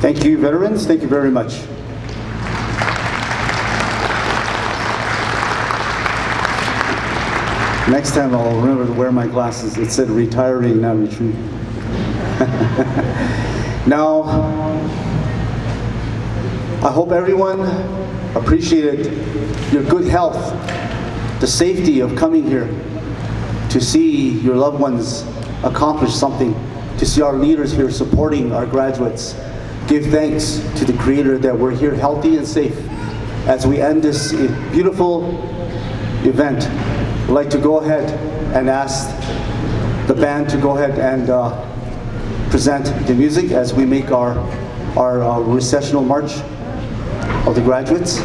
Thank you, veterans. Thank you very much. Next time I'll remember to wear my glasses. It said retiring, not retreating. Now, I hope everyone appreciated your good health, the safety of coming here to see your loved ones accomplish something, to see our leaders here supporting our graduates. Give thanks to the Creator that we're here healthy and safe as we end this beautiful event. I'd like to go ahead and ask the band to go ahead and present the music as we make our recessional march of the graduates.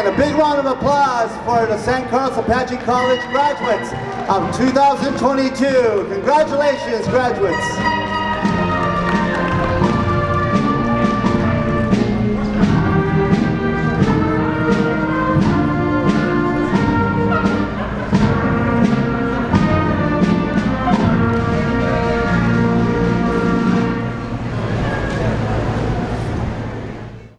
A big round of applause for the San Carlos Apache College graduates of 2022. Congratulations, graduates.